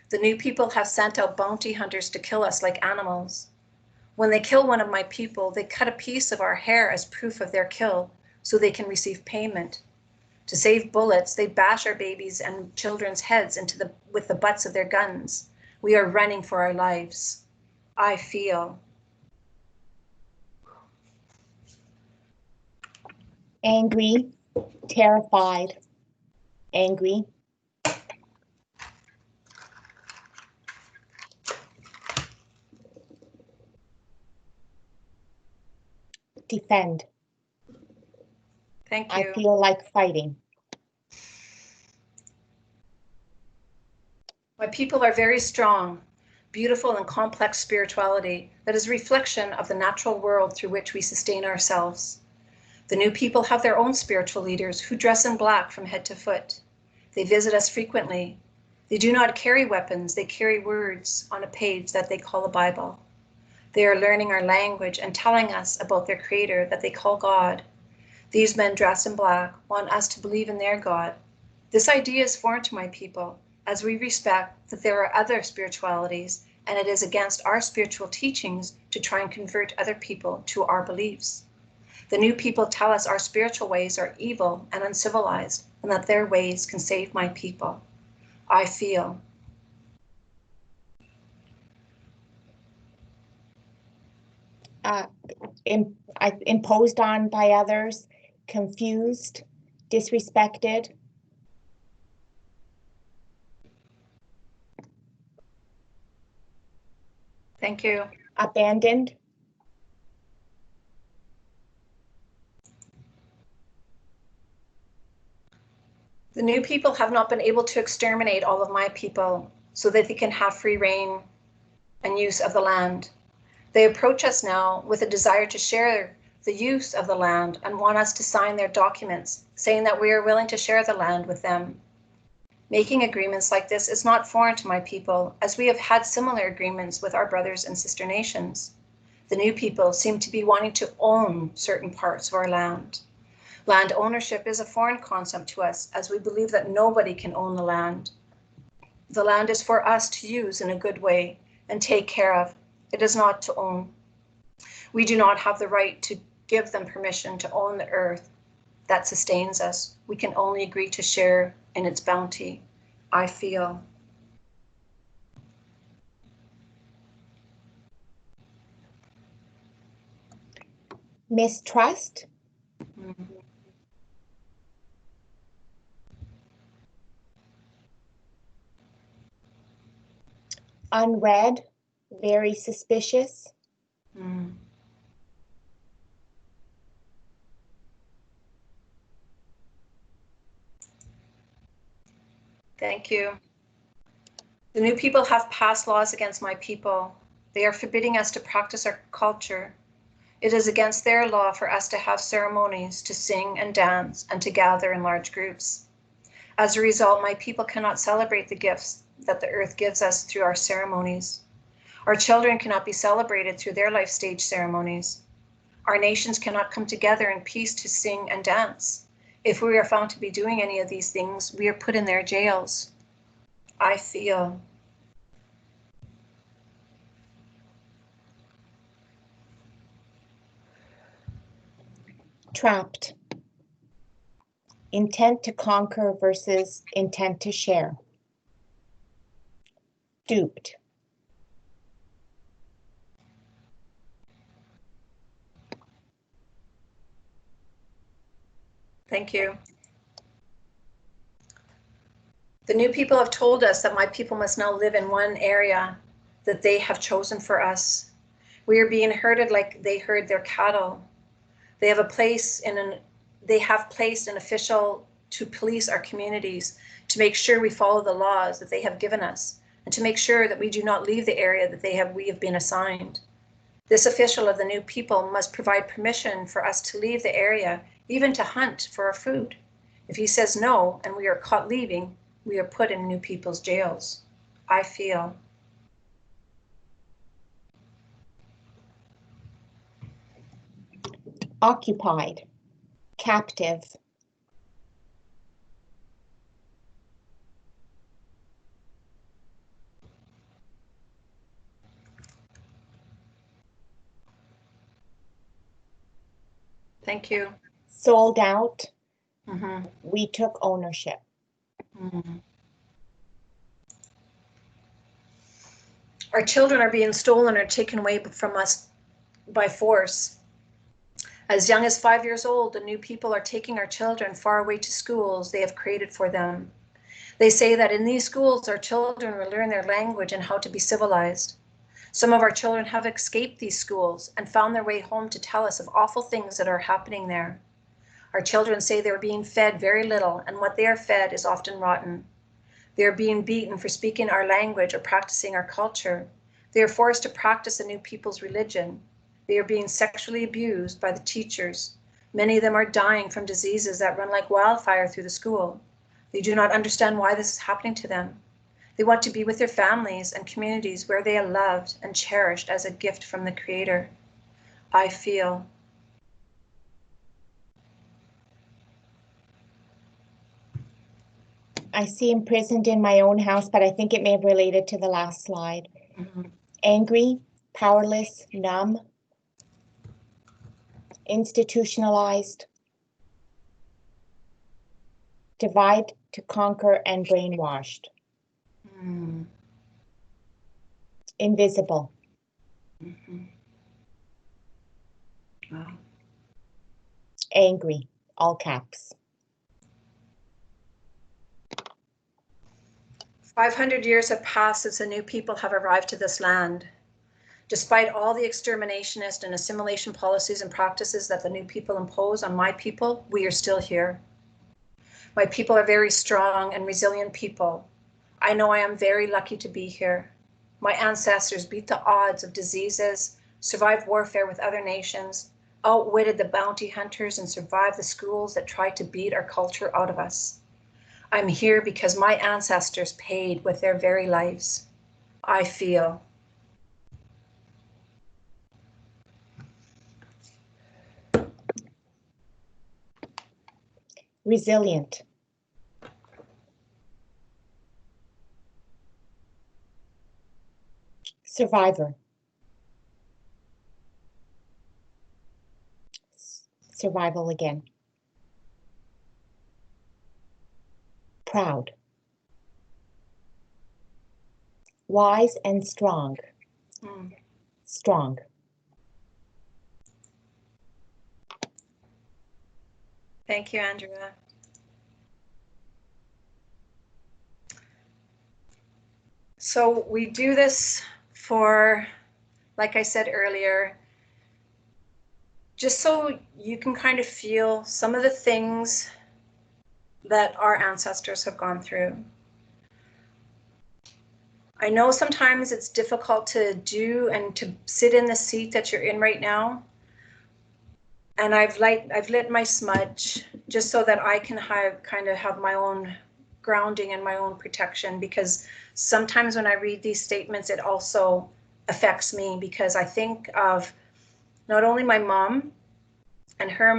The new people have sent out bounty hunters to kill us like animals. When they kill one of my people, they cut a piece of our hair as proof of their kill so they can receive payment. To save bullets, they bash our babies and children's heads with the butts of their guns. We are running for our lives. I feel. Angry, terrified, angry. Defend. Thank you. I feel like fighting. My people are very strong, beautiful and complex spirituality that is a reflection of the natural world through which we sustain ourselves. The new people have their own spiritual leaders who dress in black from head to foot. They visit us frequently. They do not carry weapons, they carry words on a page that they call a Bible. They are learning our language and telling us about their creator that they call God. These men dressed in black want us to believe in their God. This idea is foreign to my people, as we respect that there are other spiritualities, and it is against our spiritual teachings to try and convert other people to our beliefs. The new people tell us our spiritual ways are evil and uncivilized, and that their ways can save my people. I feel. Imposed on by others, confused, disrespected. Thank you. Abandoned. The new people have not been able to exterminate all of my people so that they can have free reign and use of the land. They approach us now with a desire to share the use of the land and want us to sign their documents saying that we are willing to share the land with them. Making agreements like this is not foreign to my people, as we have had similar agreements with our brothers and sister nations. The new people seem to be wanting to own certain parts of our land. Land ownership is a foreign concept to us, as we believe that nobody can own the land. The land is for us to use in a good way and take care of. It is not to own. We do not have the right to give them permission to own the earth that sustains us. We can only agree to share in its bounty. I feel. Mistrust. Unread, very suspicious. Thank you. The new people have passed laws against my people. They are forbidding us to practice our culture. It is against their law for us to have ceremonies, to sing and dance, and to gather in large groups. As a result, my people cannot celebrate the gifts that the earth gives us through our ceremonies. Our children cannot be celebrated through their life stage ceremonies. Our nations cannot come together in peace to sing and dance. If we are found to be doing any of these things, we are put in their jails. I feel. Trapped. Intent to conquer versus intent to share. Duped. Thank you. The new people have told us that my people must now live in one area that they have chosen for us. We are being herded like they herd their cattle. They have placed an official to police our communities, to make sure we follow the laws that they have given us, and to make sure that we do not leave the area that we have been assigned. This official of the new people must provide permission for us to leave the area, even to hunt for our food. If he says no and we are caught leaving, we are put in new people's jails. I feel. Occupied, captive. Thank you. Sold out. Mm-hmm. We took ownership. Mm-hmm. Our children are being stolen or taken away from us by force. As young as 5 years old, the new people are taking our children far away to schools they have created for them. They say that in these schools, our children will learn their language and how to be civilized. Some of our children have escaped these schools and found their way home to tell us of awful things that are happening there. Our children say they're being fed very little, and what they are fed is often rotten. They are being beaten for speaking our language or practicing our culture. They are forced to practice a new people's religion. They are being sexually abused by the teachers. Many of them are dying from diseases that run like wildfire through the school. They do not understand why this is happening to them. They want to be with their families and communities where they are loved and cherished as a gift from the Creator. I feel. I see imprisoned in my own house, but I think it may have related to the last slide. Mm-hmm. Angry, powerless, numb, institutionalized, divide to conquer and brainwashed. Mm. Invisible. Mm-hmm. Wow. Angry, all caps. 500 years have passed since the new people have arrived to this land. Despite all the exterminationist and assimilation policies and practices that the new people impose on my people, we are still here. My people are very strong and resilient people. I know I am very lucky to be here. My ancestors beat the odds of diseases, survived warfare with other nations, outwitted the bounty hunters, and survived the schools that tried to beat our culture out of us. I'm here because my ancestors paid with their very lives. I feel. Resilient. Survivor. Survival again. Proud. Wise and strong. Strong. Thank you, Andrea. So we do this for, like I said earlier, just so you can kind of feel some of the things that our ancestors have gone through. I know sometimes it's difficult to do and to sit in the seat that you're in right now. And I've lit my smudge just so that I can have my own grounding and my own protection, because sometimes when I read these statements, it also affects me, because I think of not only my mom and her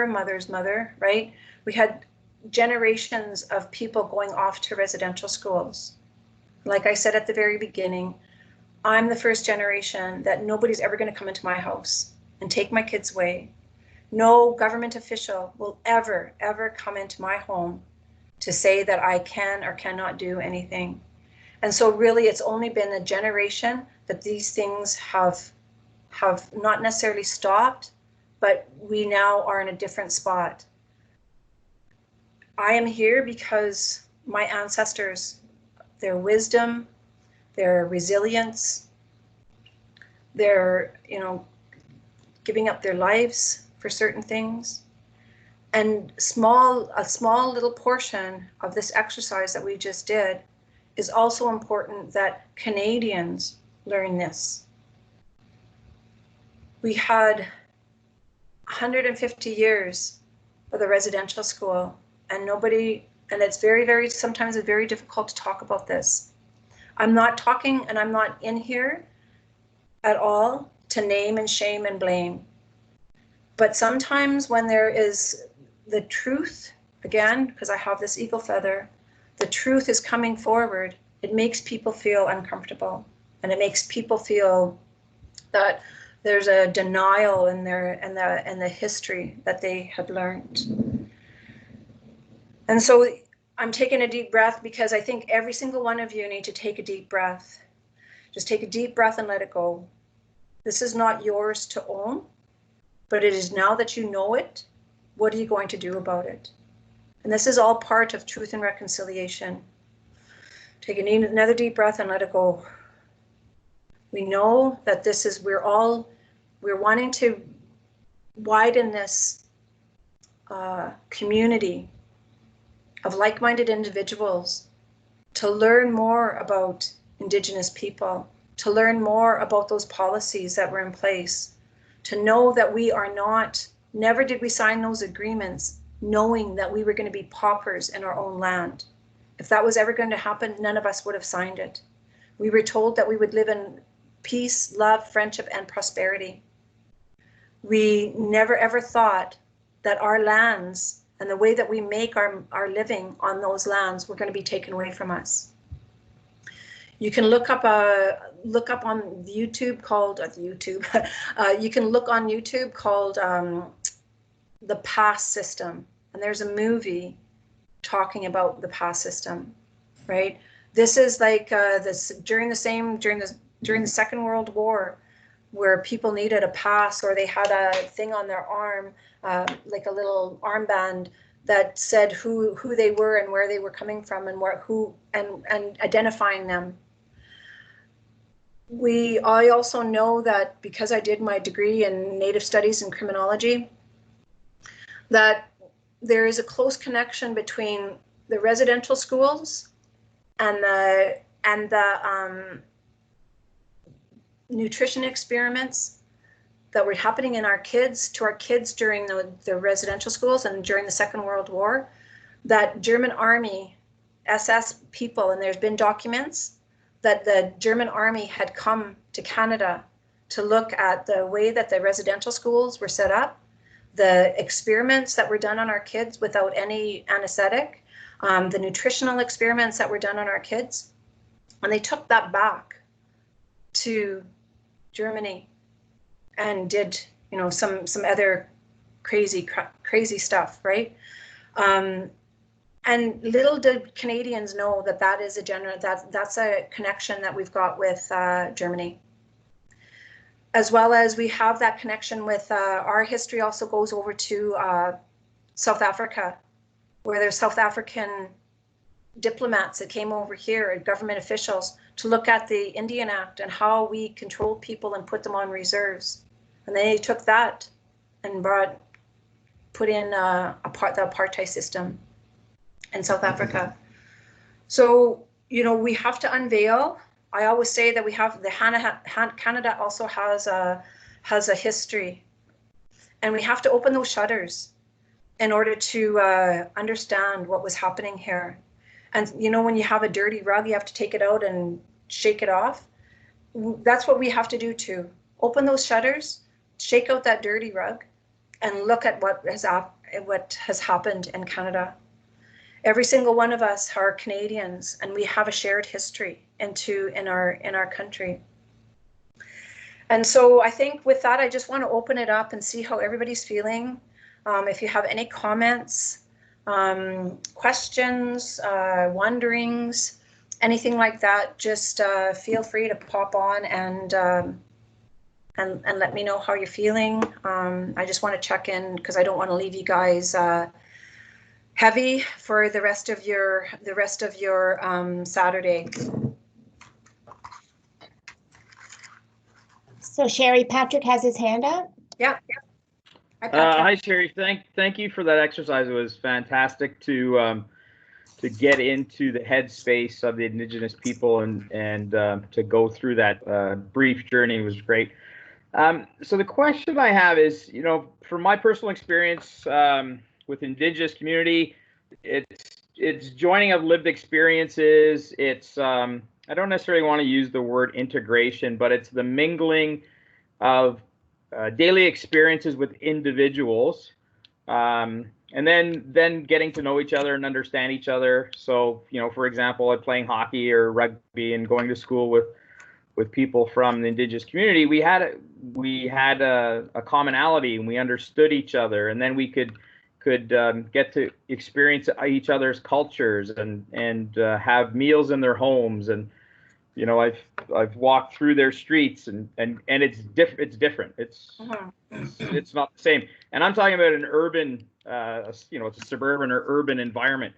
mother's mother, right? We had generations of people going off to residential schools. Like I said at the very beginning, I'm the first generation that nobody's ever going to come into my house and take my kids away. No government official will ever come into my home to say that I can or cannot do anything. And so really it's only been a generation that these things have not necessarily stopped, but we now are in a different spot. I am here because my ancestors, their wisdom, their resilience, their, giving up their lives for certain things. And a small little portion of this exercise that we just did is also important that Canadians learn this. We had 150 years of the residential school, and nobody, and it's very, sometimes it's very difficult to talk about this. I'm not talking, and I'm not in here at all to name and shame and blame. But sometimes when there is the truth, again, because I have this eagle feather, the truth is coming forward, it makes people feel uncomfortable, and it makes people feel that there's a denial in their and the history that they had learned. And so I'm taking a deep breath, because I think every single one of you need to take a deep breath. Just take a deep breath and let it go. This is not yours to own, but it is now that you know it. What are you going to do about it? And this is all part of truth and reconciliation. Take another deep breath and let it go. We know that this is, we're wanting to widen this community of like-minded individuals to learn more about Indigenous people, to learn more about those policies that were in place, to know that we are not, never did we sign those agreements knowing that we were going to be paupers in our own land. If that was ever going to happen, none of us would have signed it. We were told that we would live in peace, love, friendship, and prosperity. We never ever thought that our lands and the way that we make our living on those lands were going to be taken away from us. You can look up on YouTube called you can look on YouTube called the pass system, and there's a movie talking about the pass system, right? This is like this during the Second World War, where people needed a pass, or they had a thing on their arm, like a little armband that said who they were and where they were coming from, and and identifying them. I also know that, because I did my degree in Native Studies and Criminology, that there is a close connection between the residential schools and the nutrition experiments that were happening in our kids during the residential schools and during the Second World War. That German Army, SS people, and there's been documents that the German Army had come to Canada to look at the way that the residential schools were set up, the experiments that were done on our kids without any anesthetic, the nutritional experiments that were done on our kids. And they took that back to Germany and did, some other crazy stuff, right? And little did Canadians know that is that's a connection that we've got with Germany. As well as we have that connection with our history also goes over to South Africa, where there's South African diplomats that came over here, government officials, to look at the Indian Act and how we controlled people and put them on reserves. And they took that and put in the apartheid system in South Africa. So, we have to unveil. I always say that we have Canada also has a history, and we have to open those shutters in order to understand what was happening here. And when you have a dirty rug, you have to take it out and shake it off. That's what we have to do too. Open those shutters, shake out that dirty rug, and look at what has happened in Canada. Every single one of us are Canadians, and we have a shared history in our country. And so I think with that, I just want to open it up and see how everybody's feeling. If you have any comments, questions, wonderings, anything like that, just feel free to pop on and let me know how you're feeling. I just want to check in because I don't want to leave you guys heavy for the rest of your Saturday. So Sherry, Patrick has his hand up. Yeah. Hi Sherry, thank you for that exercise. It was fantastic to get into the headspace of the Indigenous people and to go through that brief journey was great. So the question I have is, from my personal experience, with Indigenous community, it's joining of lived experiences. It's I don't necessarily want to use the word integration, but it's the mingling of daily experiences with individuals, and then getting to know each other and understand each other. So, you know, for example, at playing hockey or rugby and going to school with people from the Indigenous community, we had a commonality, and we understood each other, and then we could get to experience each other's cultures and have meals in their homes. And you know, I've walked through their streets, and it's different. It's not the same. And I'm talking about an urban, you know, it's a suburban or urban environment.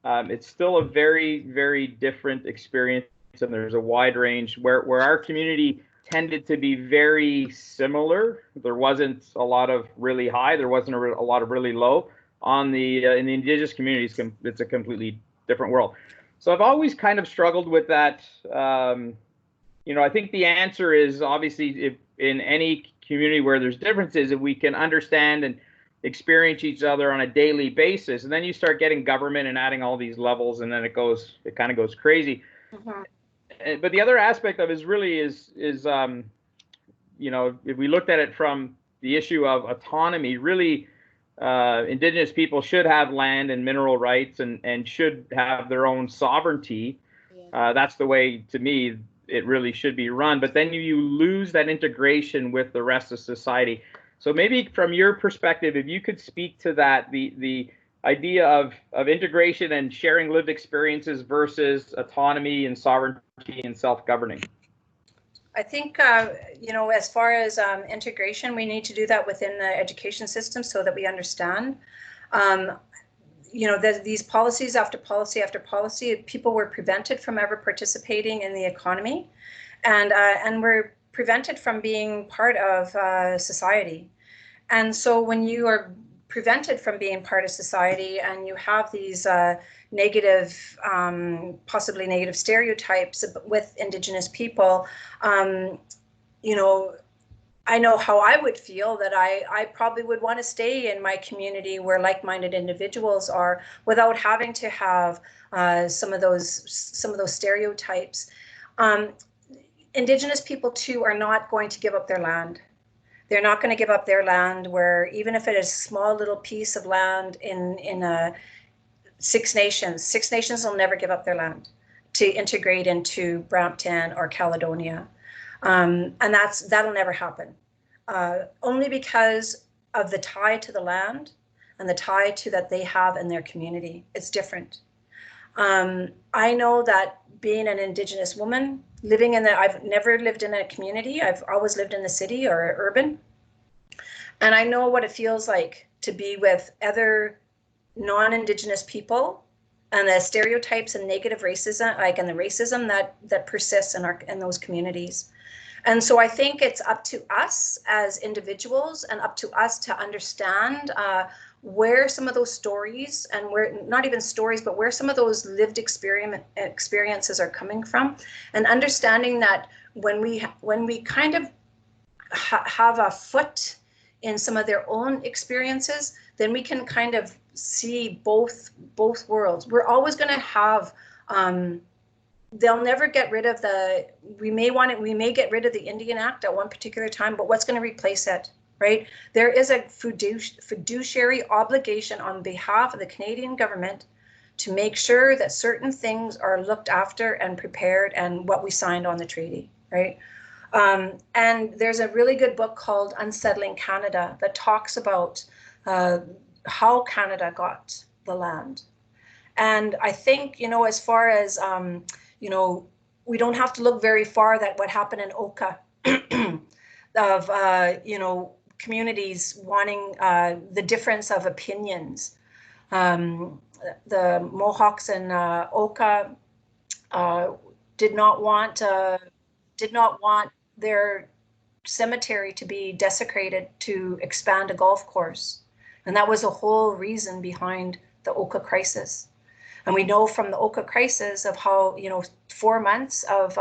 It's still a very, very different experience, and there's a wide range where our community tended to be very similar. There wasn't a lot of really high. There wasn't a lot of really low. On the in the Indigenous communities, it's a completely different world. So I've always kind of struggled with that. You know, I think the answer is obviously, if in any community where there's differences, if we can understand and experience each other on a daily basis, and then you start getting government and adding all these levels, and then it kind of goes crazy. But the other aspect of it is you know, if we looked at it from the issue of autonomy, really, Indigenous people should have land and mineral rights and should have their own sovereignty. That's the way, to me, it really should be run. But then you lose that integration with the rest of society. So maybe from your perspective, if you could speak to that, the idea of integration and sharing lived experiences versus autonomy and sovereignty and self-governing. I think, you know, as far as integration, we need to do that within the education system so that we understand. You know, these policies after policy after policy, people were prevented from ever participating in the economy, and were prevented from being part of society. And so when you are prevented from being part of society and you have these negative, possibly negative stereotypes with Indigenous people, you I know how I would feel, that I probably would want to stay in my community where like-minded individuals are, without having to have some of those stereotypes. Indigenous people too are not going to give up their land. They're not going to give up their land, where even if it is a small little piece of land in Six Nations will never give up their land to integrate into Brampton or Caledonia. And that'll never happen, only because of the tie to the land and the tie to that they have in their community. It's different. I know that being an Indigenous woman, I've never lived in a community. I've always lived in the city or urban. And I know what it feels like to be with other non-Indigenous people, and the stereotypes and negative racism, and the racism that persists in those communities. And so I think it's up to us as individuals, and up to us to understand where some of those stories, and where, not even stories, but where some of those lived experiences are coming from, and understanding that when we kind of have a foot in some of their own experiences, then we can kind of see both worlds. We're always going to have, they'll never get rid of we may get rid of the Indian Act at one particular time, but what's going to replace it, right? There is a fiduciary obligation on behalf of the Canadian government to make sure that certain things are looked after and prepared, and what we signed on the treaty, right? And there's a really good book called Unsettling Canada that talks about how Canada got the land. And I think, as far as, we don't have to look very far that what happened in Oka of, communities wanting the difference of opinions. The Mohawks in Oka did not want their cemetery to be desecrated to expand a golf course. And that was the whole reason behind the Oka crisis. And we know from the Oka crisis of how, 4 months of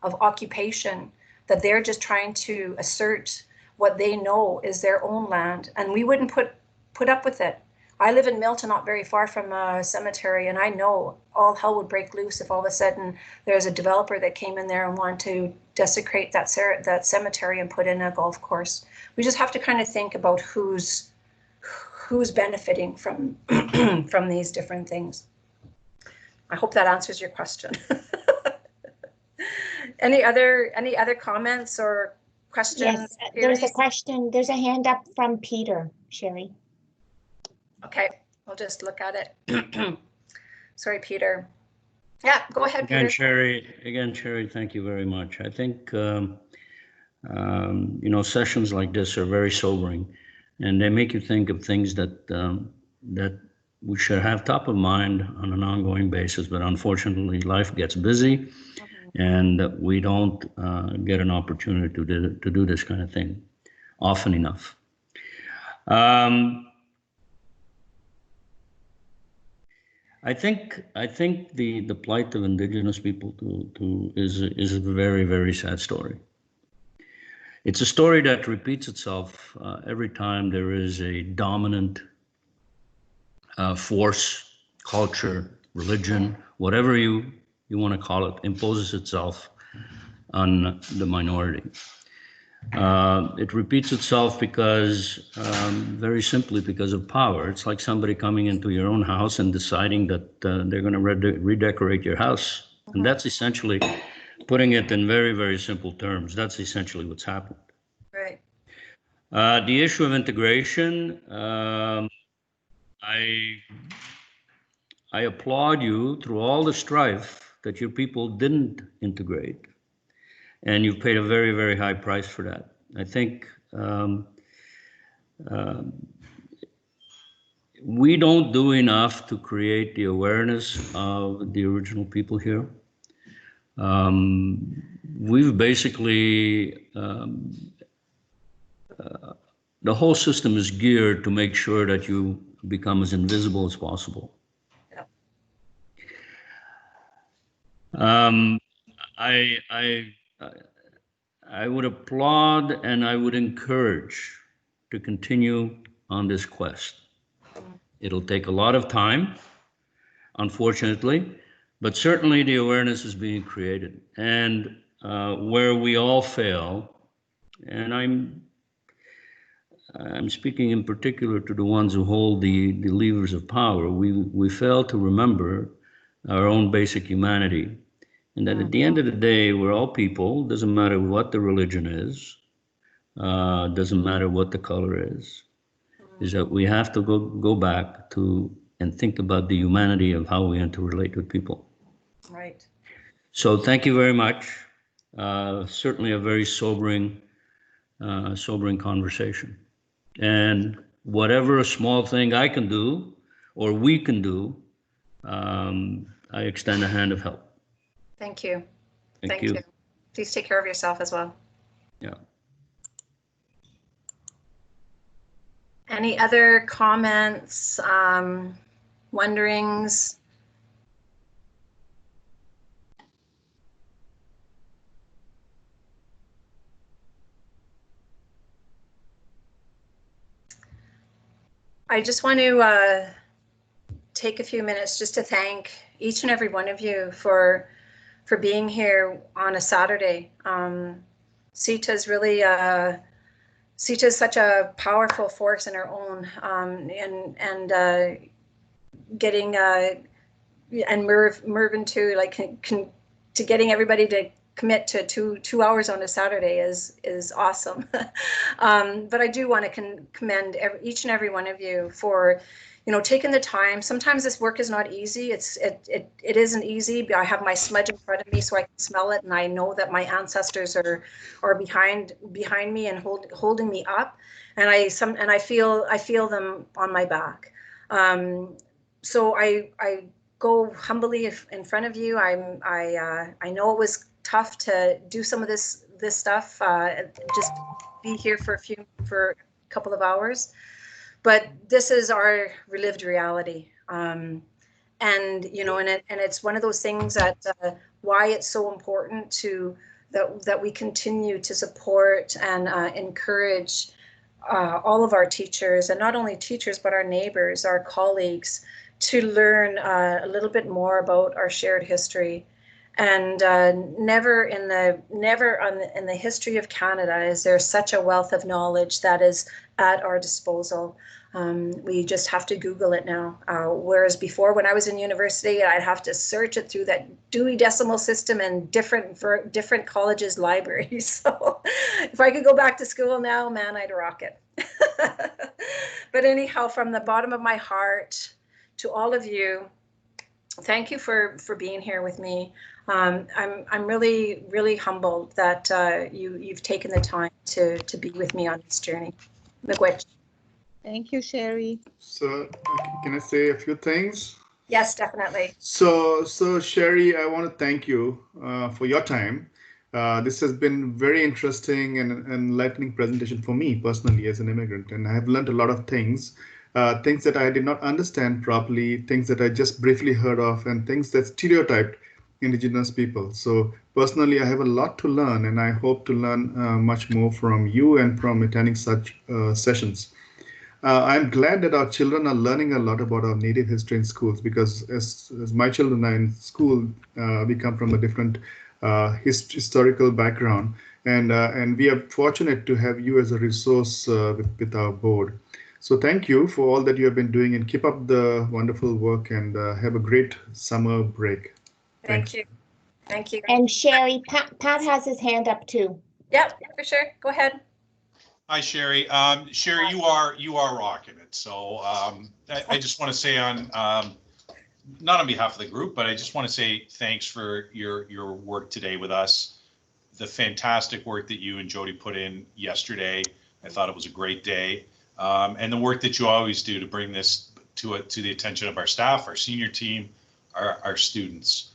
occupation, that they're just trying to assert what they know is their own land. And we wouldn't put up with it. I live in Milton, not very far from a cemetery, and I know all hell would break loose if all of a sudden there's a developer that came in there and wanted to desecrate that cemetery and put in a golf course. We just have to kind of think about who's benefiting from from these different things. I hope that answers your question. Any other comments or questions? Yes, there's a question. There's a hand up from Peter, Sherry. Okay, I'll just look at it. Sorry, Peter. Yeah, go ahead, Again, Peter. Sherry, thank you very much. I think, sessions like this are very sobering, and they make you think of things that we should have top of mind on an ongoing basis, but unfortunately life gets busy and we don't get an opportunity to do this kind of thing often enough. I think the plight of Indigenous people is a very, very sad story. It's a story that repeats itself every time there is a dominant force, culture, religion, whatever you want to call it, imposes itself on the minority. It repeats itself because, very simply, because of power. It's like somebody coming into your own house and deciding that they're going to redecorate your house. And that's essentially, putting it in very, very simple terms, that's essentially what's happened. Right. The issue of integration, I applaud you through all the strife that your people didn't integrate. And you've paid a very, very high price for that. I think we don't do enough to create the awareness of the original people here. We've basically, the whole system is geared to make sure that you become as invisible as possible. I would applaud and I would encourage to continue on this quest. It'll take a lot of time, unfortunately, but certainly the awareness is being created. And where we all fail, and I'm speaking in particular to the ones who hold the levers of power, we fail to remember our own basic humanity. And that at the end of the day, we're all people, doesn't matter what the religion is, doesn't matter what the color is that we have to go back to and think about the humanity of how we interrelate with people. Right. So thank you very much. Certainly a very sobering conversation. And whatever a small thing I can do or we can do, I extend a hand of help. Thank you. Thank you. Please take care of yourself as well. Yeah. Any other comments, wonderings? I just want to take a few minutes just to thank each and every one of you for being here on a Saturday. CETA is really CETA is such a powerful force in our own, and getting and Mervyn too, like to getting everybody to commit to two hours on a Saturday is awesome. But I do want to commend each and every one of you for, taking the time. Sometimes this work is not easy. It isn't easy. I have my smudge in front of me so I can smell it, and I know that my ancestors are behind me and holding me up, and I feel them on my back. So I go humbly in front of you. I know it was tough to do some of this stuff, just be here for a couple of hours. But this is our relived reality, and it's one of those things that why it's so important that we continue to support and encourage all of our teachers, and not only teachers, but our neighbors, our colleagues, to learn a little bit more about our shared history. And never in the history of Canada is there such a wealth of knowledge that is at our disposal. We just have to Google it now. Whereas before, when I was in university, I'd have to search it through that Dewey Decimal System and different colleges' libraries. So if I could go back to school now, man, I'd rock it. But anyhow, from the bottom of my heart to all of you, thank you for being here with me. I'm really, really humbled that you've taken the time to be with me on this journey. Miigwech. Thank you, Sherry. So can I say a few things? Yes, definitely. So Sherry, I want to thank you for your time. This has been very interesting and enlightening presentation for me personally as an immigrant, and I have learned a lot of things. Things that I did not understand properly, things that I just briefly heard of, and things that stereotyped Indigenous people. So personally, I have a lot to learn, and I hope to learn much more from you and from attending such sessions. I'm glad that our children are learning a lot about our Native history in schools, because as my children are in school, we come from a different historical background, and we are fortunate to have you as a resource with our board. So thank you for all that you have been doing, and keep up the wonderful work, and have a great summer break. Thank you. Thank you. And Sherry, Pat has his hand up too. Yep, for sure. Go ahead. Hi, Sherry. Sherry, you are rocking it. So I just want to say not on behalf of the group, but I just want to say thanks for your work today with us. The fantastic work that you and Jody put in yesterday. I thought it was a great day. And the work that you always do to bring this to the attention of our staff, our senior team, our students.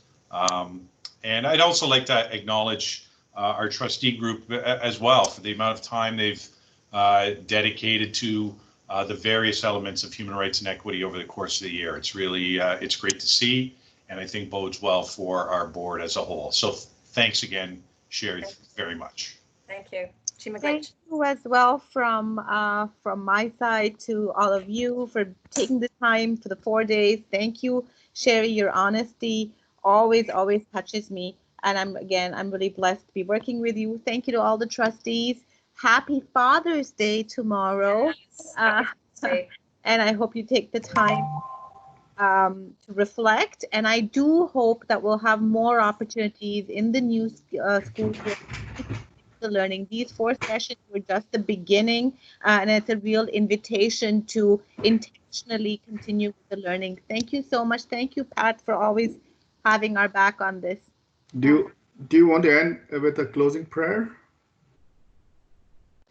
And I'd also like to acknowledge our trustee group as well for the amount of time they've dedicated to the various elements of human rights and equity over the course of the year. It's really, it's great to see, and I think bodes well for our board as a whole. So thanks again, Sherry, very much. Thank you. Thank you as well from my side to all of you for taking the time for the 4 days. Thank you, Sherry. Your honesty always touches me, and I'm really blessed to be working with you. Thank you to all the trustees. Happy Father's Day tomorrow. Yes, and I hope you take the time to reflect. And I do hope that we'll have more opportunities in the new school year. The learning. These 4 sessions were just the beginning, and it's a real invitation to intentionally continue with the learning. Thank you so much. Thank you, Pat, for always having our back on this. Do you want to end with a closing prayer?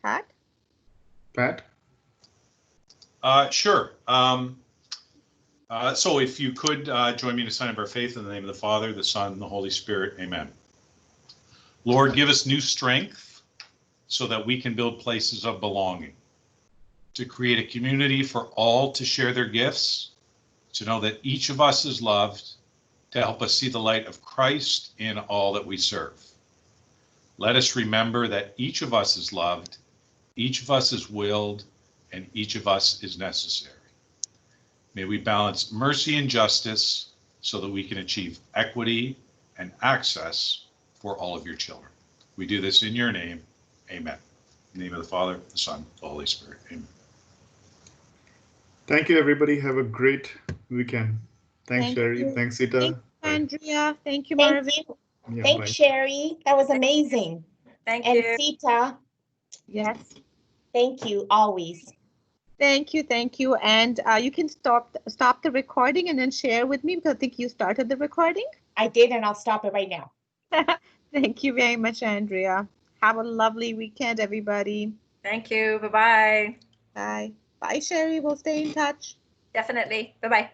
Pat? Sure. So if you could join me in a sign of our faith in the name of the Father, the Son, and the Holy Spirit. Amen. Lord, give us new strength so that we can build places of belonging, to create a community for all to share their gifts, to know that each of us is loved, to help us see the light of Christ in all that we serve. Let us remember that each of us is loved, each of us is willed, and each of us is necessary. May we balance mercy and justice so that we can achieve equity and access for all of your children. We do this in your name. Amen. In the name of the Father, the Son, the Holy Spirit. Amen. Thank you, everybody. Have a great weekend. Thanks, Thank Sherry. you. Thanks, Sita. Thank you, Andrea. Thank you, Marvin. Yeah, thanks, Sherry. That was amazing. Thank you. And Sita. Yes. Thank you, always. Thank you. And you can stop the recording and then share with me, because I think you started the recording. I did, and I'll stop it right now. Thank you very much, Andrea. Have a lovely weekend, everybody. Thank you. Bye-bye. Bye. Bye, Sherry. We'll stay in touch. Definitely. Bye-bye.